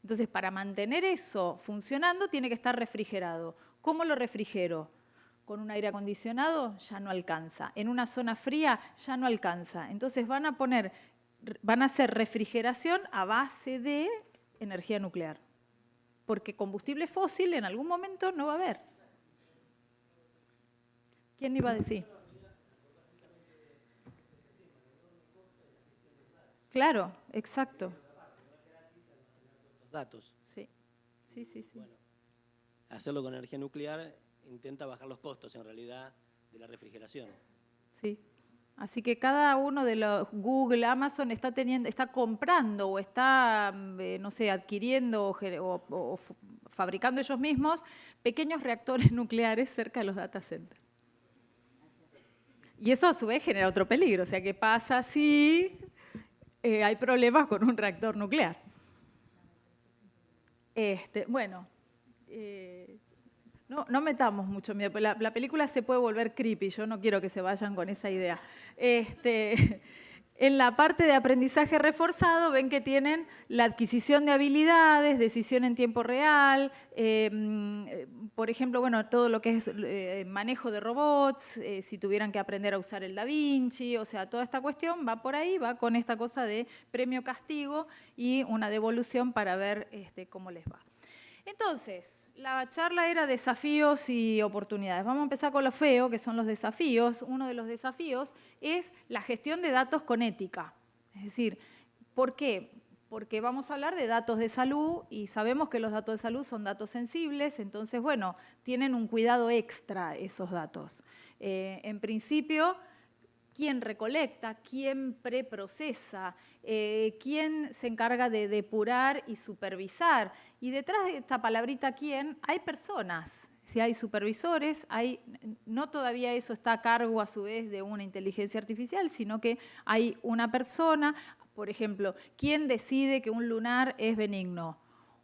Entonces, para mantener eso funcionando, tiene que estar refrigerado. ¿Cómo lo refrigero? Con un aire acondicionado ya no alcanza. En una zona fría ya no alcanza. Entonces, van a hacer refrigeración a base de energía nuclear. Porque combustible fósil en algún momento no va a haber. ¿Quién iba a decir? Claro, exacto. Datos. Sí, sí, sí, sí. Bueno, hacerlo con energía nuclear intenta bajar los costos, en realidad, de la refrigeración. Sí. Así que cada uno de los Google, Amazon está comprando o está, no sé, adquiriendo o fabricando ellos mismos pequeños reactores nucleares cerca de los data centers. Y eso a su vez genera otro peligro. O sea, ¿qué pasa si hay problemas con un reactor nuclear? Bueno, no metamos mucho miedo, pero la película se puede volver creepy, yo no quiero que se vayan con esa idea. En la parte de aprendizaje reforzado ven que tienen la adquisición de habilidades, decisión en tiempo real, por ejemplo, bueno, todo lo que es manejo de robots, si tuvieran que aprender a usar el Da Vinci, o sea, toda esta cuestión va por ahí, va con esta cosa de premio-castigo y una devolución para ver cómo les va. Entonces, la charla era desafíos y oportunidades. Vamos a empezar con lo feo, que son los desafíos. Uno de los desafíos es la gestión de datos con ética. Es decir, ¿por qué? Porque vamos a hablar de datos de salud y sabemos que los datos de salud son datos sensibles, entonces, bueno, tienen un cuidado extra esos datos. En principio, ¿quién recolecta? ¿Quién preprocesa? ¿Quién se encarga de depurar y supervisar? Y detrás de esta palabrita ¿quién? Hay personas. Si hay supervisores, no todavía eso está a cargo a su vez de una inteligencia artificial, sino que hay una persona, por ejemplo, ¿quién decide que un lunar es benigno?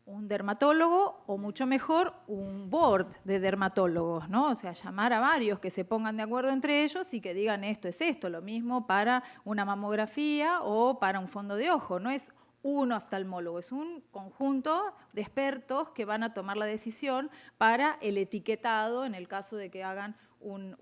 un dermatólogo o mucho mejor un board de dermatólogos, ¿no? O sea, llamar a varios que se pongan de acuerdo entre ellos y que digan esto es esto, lo mismo para una mamografía o para un fondo de ojo, no es un oftalmólogo, es un conjunto de expertos que van a tomar la decisión para el etiquetado en el caso de que hagan un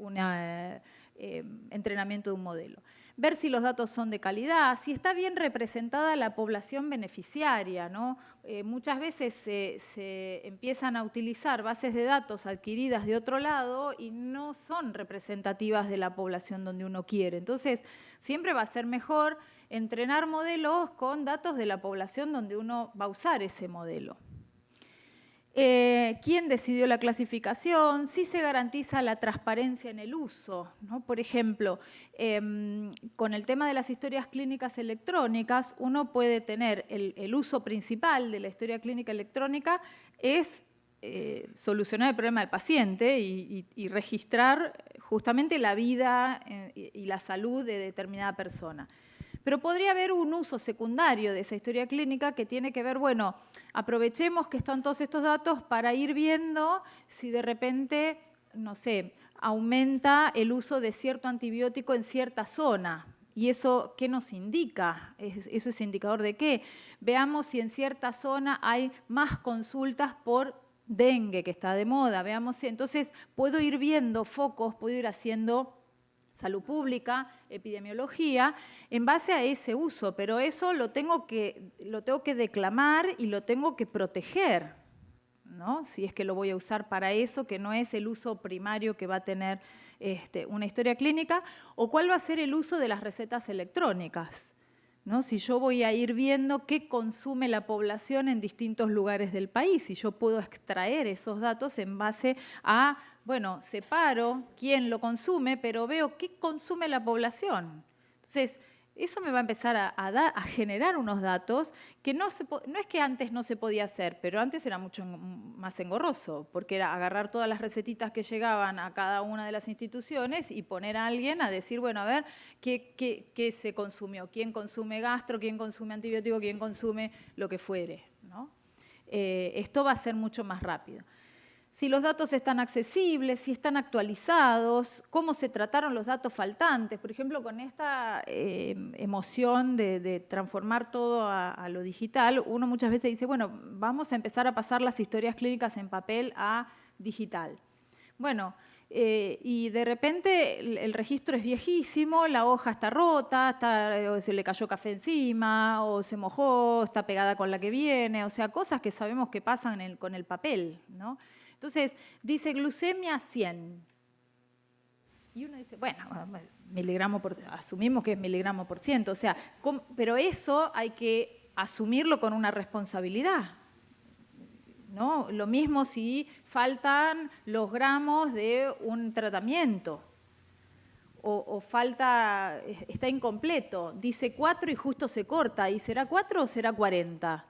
entrenamiento de un modelo. Ver si los datos son de calidad, si está bien representada la población beneficiaria, ¿no? Muchas veces se empiezan a utilizar bases de datos adquiridas de otro lado y no son representativas de la población donde uno quiere. Entonces, siempre va a ser mejor entrenar modelos con datos de la población donde uno va a usar ese modelo. ¿Quién decidió la clasificación? Sí se garantiza la transparencia en el uso, ¿no? Por ejemplo, con el tema de las historias clínicas electrónicas, uno puede tener el uso principal de la historia clínica electrónica es solucionar el problema del paciente y registrar justamente la vida y la salud de determinada persona. Pero podría haber un uso secundario de esa historia clínica que tiene que ver, bueno, aprovechemos que están todos estos datos para ir viendo si de repente, no sé, aumenta el uso de cierto antibiótico en cierta zona. ¿Y eso qué nos indica? ¿Eso es indicador de qué? Veamos si en cierta zona hay más consultas por dengue, que está de moda. Veamos si entonces puedo ir viendo focos, puedo ir haciendo salud pública, epidemiología, en base a ese uso, pero eso lo tengo que declamar y lo tengo que proteger, ¿no? Si es que lo voy a usar para eso, que no es el uso primario que va a tener una historia clínica, o cuál va a ser el uso de las recetas electrónicas, ¿no? Si yo voy a ir viendo qué consume la población en distintos lugares del país, y yo puedo extraer esos datos en base a, bueno, separo quién lo consume, pero veo qué consume la población. Entonces, eso me va a empezar a generar unos datos que no es que antes no se podía hacer, pero antes era mucho más engorroso, porque era agarrar todas las recetitas que llegaban a cada una de las instituciones y poner a alguien a decir, bueno, a ver, ¿qué se consumió? ¿Quién consume gastro? ¿Quién consume antibiótico? ¿Quién consume lo que fuere? ¿No? Esto va a ser mucho más rápido. Si los datos están accesibles, si están actualizados, cómo se trataron los datos faltantes. Por ejemplo, con esta emoción de transformar todo a lo digital, uno muchas veces dice, bueno, vamos a empezar a pasar las historias clínicas en papel a digital. Bueno, y de repente el registro es viejísimo, la hoja está rota, o se le cayó café encima, o se mojó, está pegada con la que viene, o sea, cosas que sabemos que pasan con el papel, ¿no? Entonces, dice glucemia 100. Y uno dice, bueno, asumimos que es miligramo por ciento. O sea, pero eso hay que asumirlo con una responsabilidad, ¿no? Lo mismo si faltan los gramos de un tratamiento o falta, está incompleto. Dice 4 y justo se corta. ¿Y será 4 o será 40?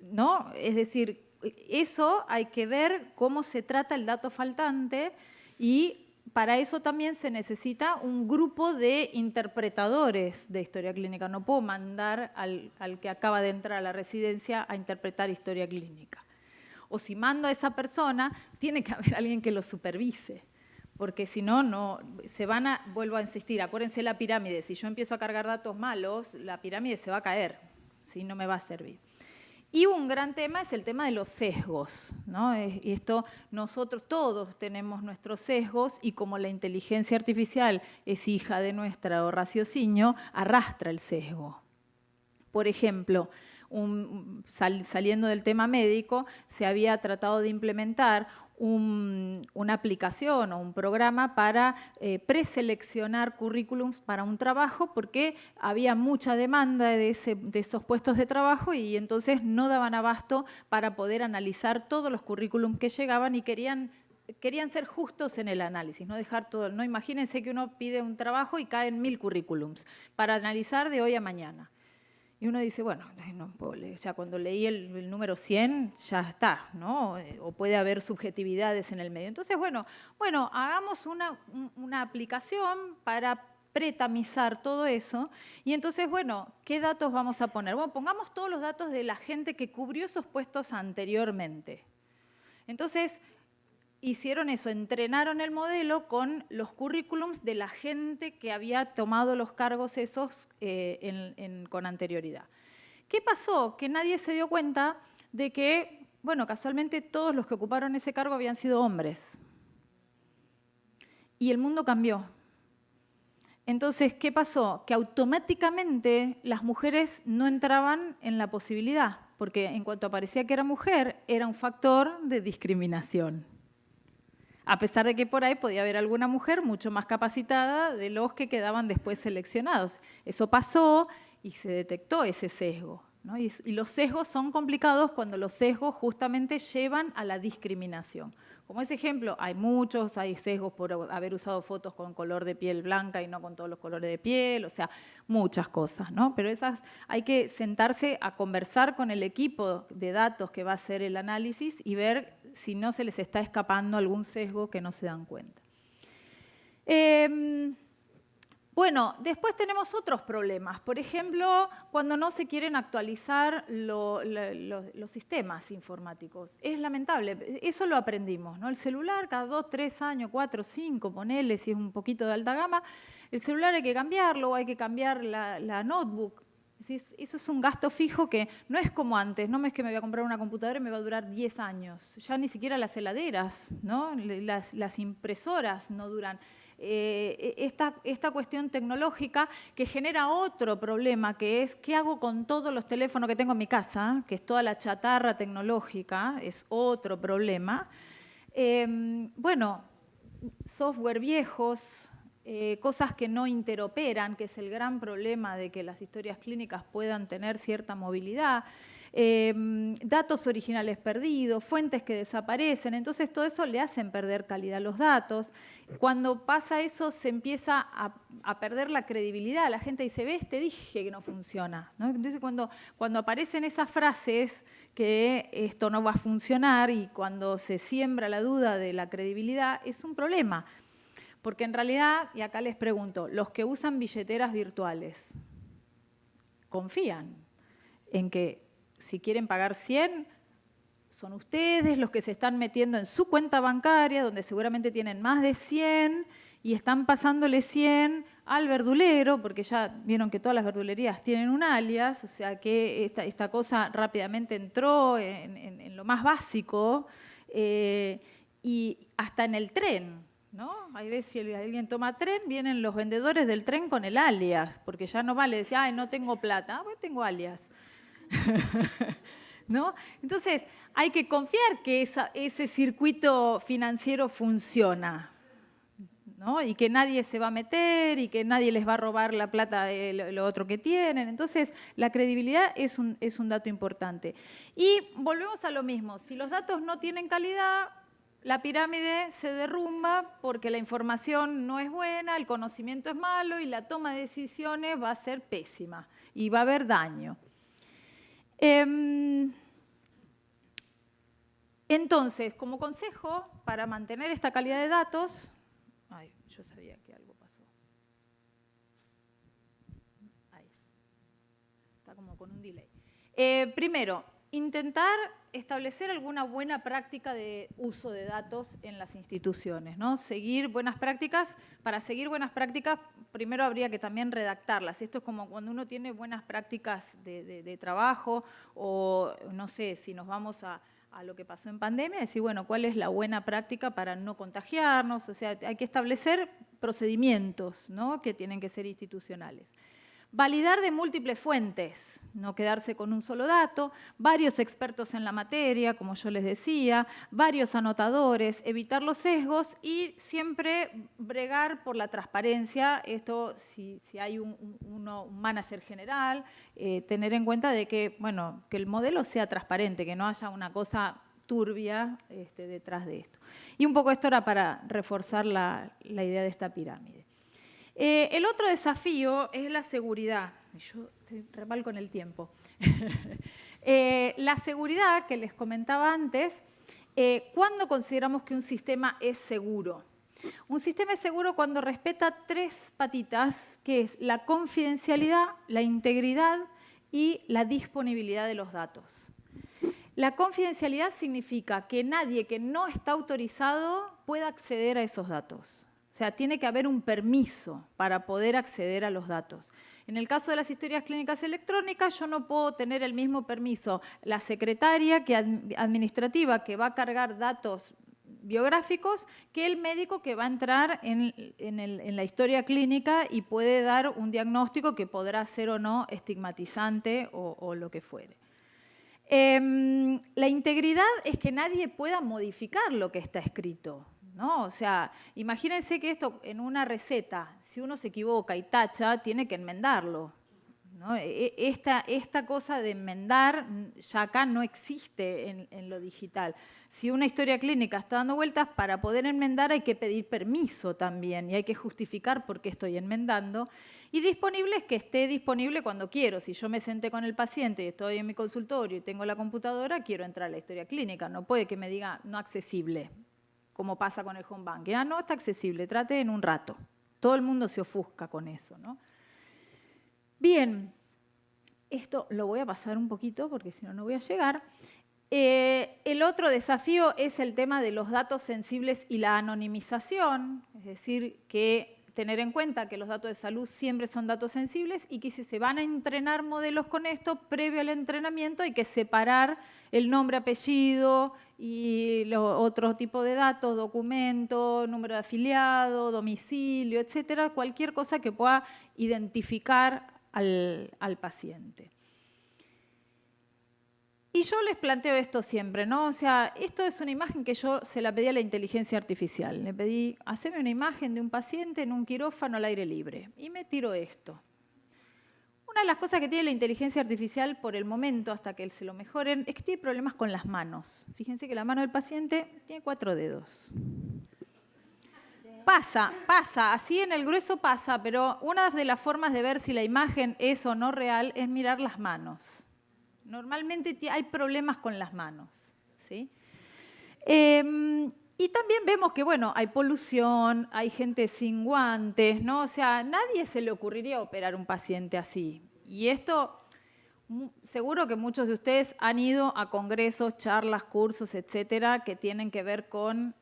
¿No? Es decir, eso hay que ver cómo se trata el dato faltante y para eso también se necesita un grupo de interpretadores de historia clínica. No puedo mandar al que acaba de entrar a la residencia a interpretar historia clínica. O si mando a esa persona, tiene que haber alguien que lo supervise, porque si no, vuelvo a insistir, acuérdense la pirámide, si yo empiezo a cargar datos malos, la pirámide se va a caer, ¿sí? No me va a servir. Y un gran tema es el tema de los sesgos, ¿no? Y esto, nosotros todos tenemos nuestros sesgos y como la inteligencia artificial es hija de nuestro raciocinio, arrastra el sesgo. Por ejemplo, saliendo del tema médico, se había tratado de implementar una aplicación o un programa para preseleccionar currículums para un trabajo porque había mucha demanda de esos puestos de trabajo y entonces no daban abasto para poder analizar todos los currículums que llegaban y querían ser justos en el análisis, no dejar todo. No, imagínense que uno pide un trabajo y caen 1000 currículums para analizar de hoy a mañana. Y uno dice, bueno, no puedo leer. Ya cuando leí el número 100 ya está, ¿no? O puede haber subjetividades en el medio. Entonces, bueno, hagamos una aplicación para pretamizar todo eso. Y entonces, bueno, ¿qué datos vamos a poner? Bueno, pongamos todos los datos de la gente que cubrió esos puestos anteriormente. Entonces, hicieron eso, entrenaron el modelo con los currículums de la gente que había tomado los cargos esos con anterioridad. ¿Qué pasó? Que nadie se dio cuenta de que, bueno, casualmente todos los que ocuparon ese cargo habían sido hombres. Y el mundo cambió. Entonces, ¿qué pasó? Que automáticamente las mujeres no entraban en la posibilidad, porque en cuanto aparecía que era mujer, era un factor de discriminación. A pesar de que por ahí podía haber alguna mujer mucho más capacitada de los que quedaban después seleccionados. Eso pasó y se detectó ese sesgo, ¿no? Y los sesgos son complicados cuando los sesgos justamente llevan a la discriminación. Como ese ejemplo, hay muchos, hay sesgos por haber usado fotos con color de piel blanca y no con todos los colores de piel, o sea, muchas cosas, ¿no? Pero esas hay que sentarse a conversar con el equipo de datos que va a hacer el análisis y ver si no se les está escapando algún sesgo que no se dan cuenta. Bueno, después tenemos otros problemas. Por ejemplo, cuando no se quieren actualizar los sistemas informáticos. Es lamentable, eso lo aprendimos, ¿no? El celular cada 2, 3 años, 4, 5, ponele, si es un poquito de alta gama, el celular hay que cambiarlo, hay que cambiar la notebook. Eso es un gasto fijo que no es como antes, no es que me voy a comprar una computadora y me va a durar 10 años. Ya ni siquiera las heladeras, ¿no? Las impresoras no duran. Esta cuestión tecnológica que genera otro problema, que es ¿qué hago con todos los teléfonos que tengo en mi casa? Que es toda la chatarra tecnológica, es otro problema. Bueno, software viejos, cosas que no interoperan, que es el gran problema de que las historias clínicas puedan tener cierta movilidad. Datos originales perdidos, fuentes que desaparecen, entonces todo eso le hacen perder calidad a los datos. Cuando pasa eso se empieza a perder la credibilidad, la gente dice, ves, te dije que no funciona, ¿no? Entonces cuando aparecen esas frases que esto no va a funcionar y cuando se siembra la duda de la credibilidad, es un problema. Porque en realidad, y acá les pregunto, los que usan billeteras virtuales, ¿confían en que si quieren pagar 100, son ustedes los que se están metiendo en su cuenta bancaria, donde seguramente tienen más de 100, y están pasándole 100 al verdulero, porque ya vieron que todas las verdulerías tienen un alias, o sea que esta cosa rápidamente entró en lo más básico, y hasta en el tren, ¿no? Hay veces si alguien toma tren, vienen los vendedores del tren con el alias, porque ya no vale decir, ay, no tengo plata, bueno, tengo alias. ¿No? Entonces, hay que confiar que ese circuito financiero funciona, ¿no? Y que nadie se va a meter y que nadie les va a robar la plata de lo otro que tienen. Entonces, la credibilidad es un dato importante. Y volvemos a lo mismo. Si los datos no tienen calidad, la pirámide se derrumba porque la información no es buena, el conocimiento es malo y la toma de decisiones va a ser pésima y va a haber daño. Entonces, como consejo para mantener esta calidad de datos, ay, yo sabía que algo pasó. Ahí. Está como con un delay. Primero, intentar establecer alguna buena práctica de uso de datos en las instituciones, ¿no? Seguir buenas prácticas. Para seguir buenas prácticas, primero habría que también redactarlas. Esto es como cuando uno tiene buenas prácticas de trabajo o, no sé, si nos vamos a lo que pasó en pandemia, decir, bueno, ¿cuál es la buena práctica para no contagiarnos? O sea, hay que establecer procedimientos, ¿no? Que tienen que ser institucionales. Validar de múltiples fuentes, no quedarse con un solo dato, varios expertos en la materia, como yo les decía, varios anotadores, evitar los sesgos y siempre bregar por la transparencia. Esto, si hay un manager general, tener en cuenta de que, bueno, que el modelo sea transparente, que no haya una cosa turbia detrás de esto. Y un poco esto era para reforzar la idea de esta pirámide. El otro desafío es la seguridad. Yo rebalco en el tiempo. La seguridad que les comentaba antes, ¿cuándo consideramos que un sistema es seguro? Un sistema es seguro cuando respeta 3 patitas, que es la confidencialidad, la integridad y la disponibilidad de los datos. La confidencialidad significa que nadie que no está autorizado pueda acceder a esos datos. O sea, tiene que haber un permiso para poder acceder a los datos. En el caso de las historias clínicas electrónicas, yo no puedo tener el mismo permiso la secretaria administrativa que va a cargar datos biográficos que el médico que va a entrar en la historia clínica y puede dar un diagnóstico que podrá ser o no estigmatizante o lo que fuere. La integridad es que nadie pueda modificar lo que está escrito, ¿no? O sea, imagínense que esto en una receta, si uno se equivoca y tacha, tiene que enmendarlo, ¿no? Esta cosa de enmendar ya acá no existe en lo digital. Si una historia clínica está dando vueltas, para poder enmendar hay que pedir permiso también y hay que justificar por qué estoy enmendando. Y disponible es que esté disponible cuando quiero. Si yo me senté con el paciente y estoy en mi consultorio y tengo la computadora, quiero entrar a la historia clínica. No puede que me diga no accesible, como pasa con el home banking. Ah, no está accesible, trate en un rato. Todo el mundo se ofusca con eso, ¿no? Bien, esto lo voy a pasar un poquito porque si no, no voy a llegar. El otro desafío es el tema de los datos sensibles y la anonimización, es decir, que tener en cuenta que los datos de salud siempre son datos sensibles y que si se van a entrenar modelos con esto, previo al entrenamiento hay que separar el nombre, apellido y otro tipo de datos, documento, número de afiliado, domicilio, etcétera, cualquier cosa que pueda identificar al paciente. Y yo les planteo esto siempre, ¿no? O sea, esto es una imagen que yo se la pedí a la inteligencia artificial. Le pedí, haceme una imagen de un paciente en un quirófano al aire libre. Y me tiró esto. Una de las cosas que tiene la inteligencia artificial por el momento, hasta que se lo mejoren, es que tiene problemas con las manos. Fíjense que la mano del paciente tiene 4 dedos. Pasa, así en el grueso pasa, pero una de las formas de ver si la imagen es o no real es mirar las manos. Normalmente hay problemas con las manos, ¿sí? Y también vemos que, bueno, hay polución, hay gente sin guantes, ¿no? O sea, nadie se le ocurriría operar un paciente así. Y esto, seguro que muchos de ustedes han ido a congresos, charlas, cursos, etcétera, que tienen que ver con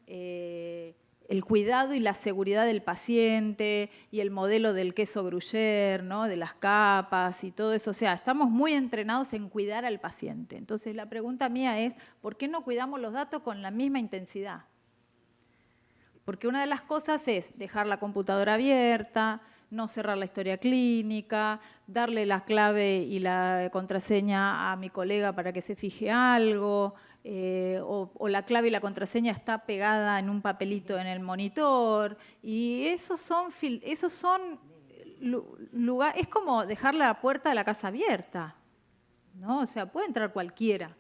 el cuidado y la seguridad del paciente y el modelo del queso gruyère, ¿no? De las capas y todo eso. O sea, estamos muy entrenados en cuidar al paciente. Entonces, la pregunta mía es, ¿por qué no cuidamos los datos con la misma intensidad? Porque una de las cosas es dejar la computadora abierta, no cerrar la historia clínica, darle la clave y la contraseña a mi colega para que se fije algo, o la clave y la contraseña está pegada en un papelito en el monitor. Y esos son lugares, es como dejar la puerta de la casa abierta, ¿no? O sea, puede entrar cualquiera.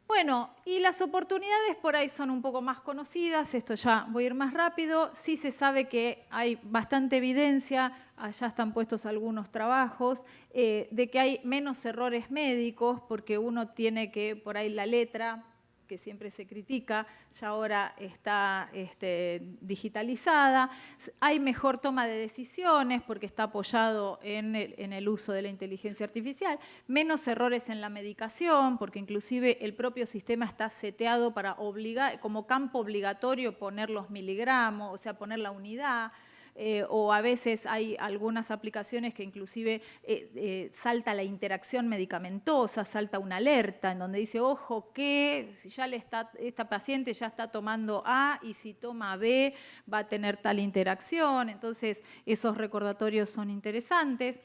Bueno, y las oportunidades por ahí son un poco más conocidas, esto ya voy a ir más rápido. Sí se sabe que hay bastante evidencia, allá están puestos algunos trabajos, de que hay menos errores médicos porque uno tiene que, por ahí la letra, que siempre se critica, ya ahora está digitalizada. Hay mejor toma de decisiones porque está apoyado en el uso de la inteligencia artificial. Menos errores en la medicación porque inclusive el propio sistema está seteado para obligar, como campo obligatorio, poner los miligramos, o sea, poner la unidad. O a veces hay algunas aplicaciones que inclusive salta la interacción medicamentosa, salta una alerta en donde dice, ojo, que si ya esta paciente ya está tomando A y si toma B va a tener tal interacción. Entonces, esos recordatorios son interesantes.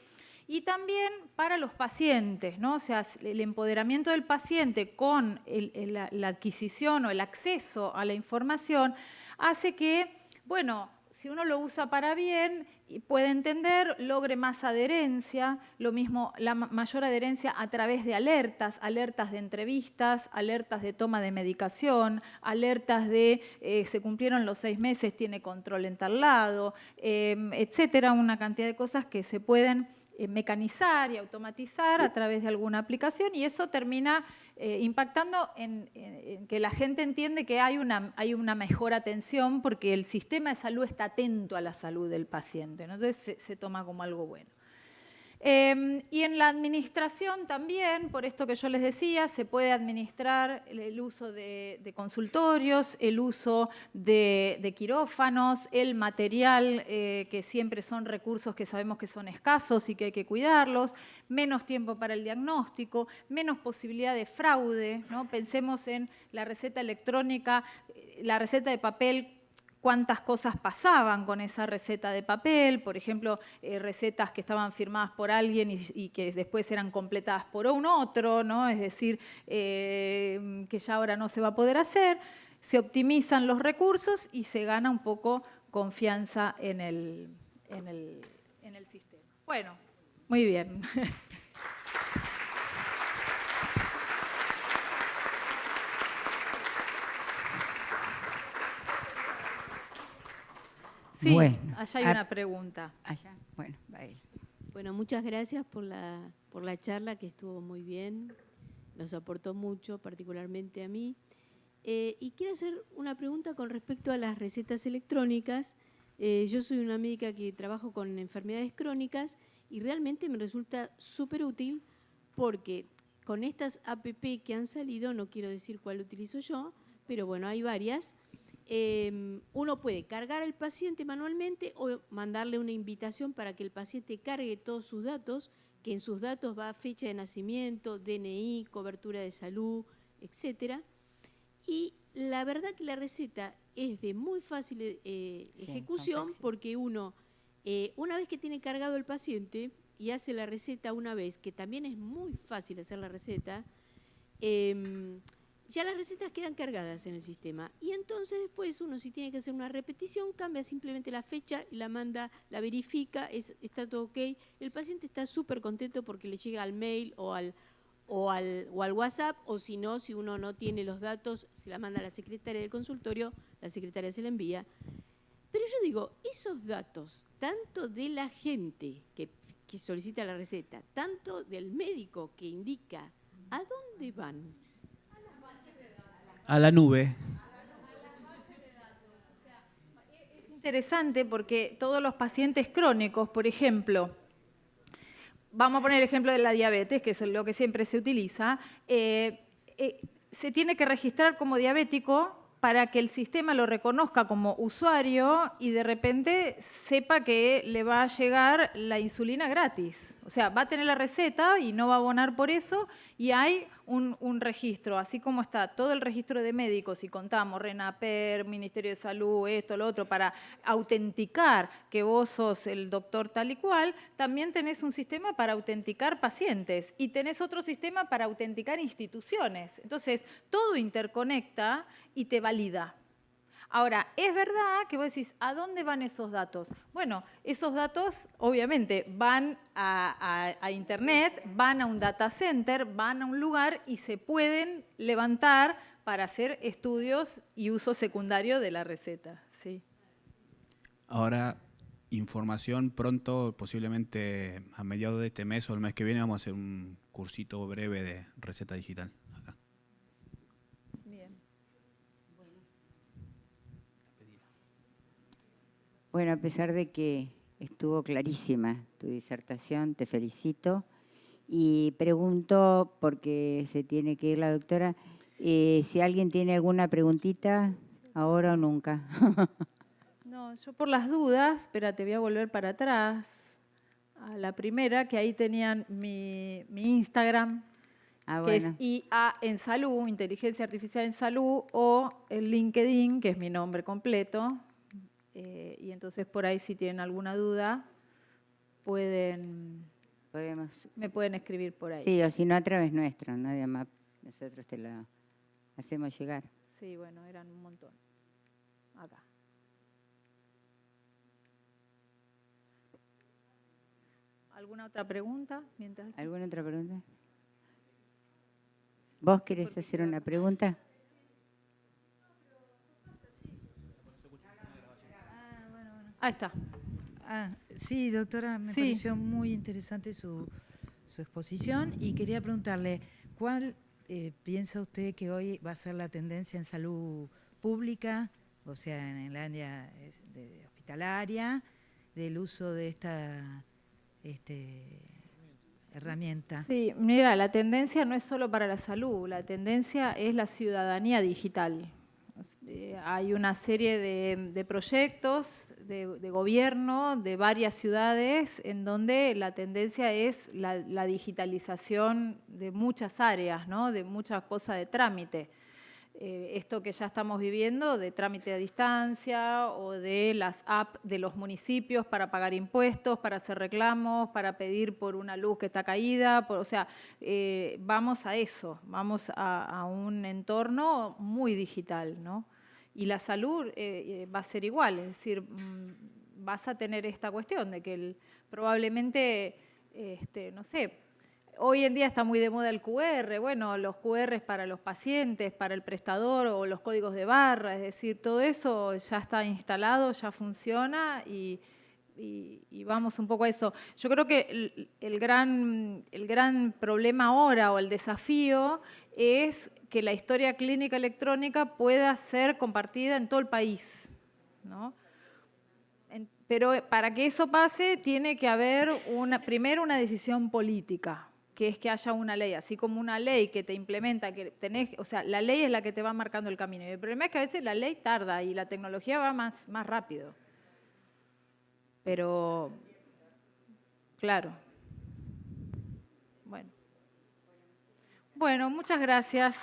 Y también para los pacientes, ¿no? O sea, el empoderamiento del paciente con la adquisición o el acceso a la información hace que, bueno, si uno lo usa para bien, puede entender, logre más adherencia, lo mismo, la mayor adherencia a través de alertas de entrevistas, alertas de toma de medicación, alertas de se cumplieron los 6 meses, tiene control en tal lado, etcétera, una cantidad de cosas que se pueden mecanizar y automatizar a través de alguna aplicación y eso termina impactando en que la gente entiende que hay una mejor atención porque el sistema de salud está atento a la salud del paciente, ¿no? Entonces se toma como algo bueno. Y en la administración también, por esto que yo les decía, se puede administrar el uso de consultorios, el uso de quirófanos, el material, que siempre son recursos que sabemos que son escasos y que hay que cuidarlos, menos tiempo para el diagnóstico, menos posibilidad de fraude, ¿no? Pensemos en la receta electrónica, la receta de papel. Cuántas cosas pasaban con esa receta de papel, por ejemplo, recetas que estaban firmadas por alguien y que después eran completadas por un otro, ¿no? Es decir, que ya ahora no se va a poder hacer. Se optimizan los recursos y se gana un poco confianza en el sistema. Bueno, muy bien. Sí, bueno, allá hay una pregunta. Allá, bueno, va él. Bueno, muchas gracias por la charla, que estuvo muy bien, nos aportó mucho, particularmente a mí. Y quiero hacer una pregunta con respecto a las recetas electrónicas. Yo soy una médica que trabajo con enfermedades crónicas y realmente me resulta súper útil porque con estas app que han salido, no quiero decir cuál utilizo yo, pero bueno, hay varias. Uno puede cargar al paciente manualmente o mandarle una invitación para que el paciente cargue todos sus datos, que en sus datos va fecha de nacimiento, DNI, cobertura de salud, etcétera. Y la verdad que la receta es de muy fácil ejecución, porque uno, una vez que tiene cargado el paciente y hace la receta una vez, que también es muy fácil hacer la receta, ya las recetas quedan cargadas en el sistema. Y entonces después uno, si tiene que hacer una repetición, cambia simplemente la fecha y la manda, la verifica, está todo ok. El paciente está súper contento porque le llega al mail o al WhatsApp, o si no, si uno no tiene los datos, se la manda a la secretaria del consultorio, la secretaria se la envía. Pero yo digo, esos datos, tanto de la gente que solicita la receta, tanto del médico que indica, ¿a dónde van? A la nube. Es interesante porque todos los pacientes crónicos, por ejemplo, vamos a poner el ejemplo de la diabetes, que es lo que siempre se utiliza, se tiene que registrar como diabético para que el sistema lo reconozca como usuario y de repente sepa que le va a llegar la insulina gratis. O sea, va a tener la receta y no va a abonar por eso, y hay un registro, así como está todo el registro de médicos, y contamos RENAPER, Ministerio de Salud, esto, lo otro, para autenticar que vos sos el doctor tal y cual, también tenés un sistema para autenticar pacientes y tenés otro sistema para autenticar instituciones. Entonces, todo interconecta y te valida. Ahora, es verdad que vos decís, ¿a dónde van esos datos? Bueno, esos datos obviamente van a Internet, van a un data center, van a un lugar y se pueden levantar para hacer estudios y uso secundario de la receta. ¿Sí? Ahora, información pronto, posiblemente a mediados de este mes o el mes que viene, vamos a hacer un cursito breve de receta digital. Bueno, a pesar de que estuvo clarísima tu disertación, te felicito. Y pregunto, porque se tiene que ir la doctora, si alguien tiene alguna preguntita, ahora o nunca. No, yo por las dudas, espérate, voy a volver para atrás a la primera, que ahí tenían mi Instagram, que es IA en salud, Inteligencia Artificial en Salud, o el LinkedIn, que es mi nombre completo. Y entonces por ahí, si tienen alguna duda, me pueden escribir por ahí. Sí, o si no, a través nuestro, ¿no? Además, nosotros te lo hacemos llegar. Sí, bueno, eran un montón. Acá. ¿Alguna otra pregunta? ¿Alguna otra pregunta? ¿Vos querés hacer una pregunta? Ahí está. Sí, doctora, me pareció muy interesante su exposición y quería preguntarle, ¿cuál ¿piensa usted que hoy va a ser la tendencia en salud pública, o sea, en el área hospitalaria, del uso de esta herramienta? Sí, mira, la tendencia no es solo para la salud, la tendencia es la ciudadanía digital. Hay una serie de proyectos de gobierno de varias ciudades en donde la tendencia es la digitalización de muchas áreas, ¿no? De muchas cosas de trámite. Esto que ya estamos viviendo de trámite a distancia o de las apps de los municipios para pagar impuestos, para hacer reclamos, para pedir por una luz que está caída, o sea, vamos a eso, vamos a un entorno muy digital, ¿no? Y la salud va a ser igual, es decir, vas a tener esta cuestión de que probablemente, no sé, hoy en día está muy de moda el QR, bueno, los QRs para los pacientes, para el prestador o los códigos de barra, es decir, todo eso ya está instalado, ya funciona y vamos un poco a eso. Yo creo que el gran problema ahora o el desafío es que la historia clínica electrónica pueda ser compartida en todo el país, ¿no? Pero para que eso pase tiene que haber primero una decisión política, que es que haya una ley, así como una ley que te implementa, que tenés, o sea, la ley es la que te va marcando el camino. Y el problema es que a veces la ley tarda y la tecnología va más rápido. Pero, claro. Bueno, muchas gracias.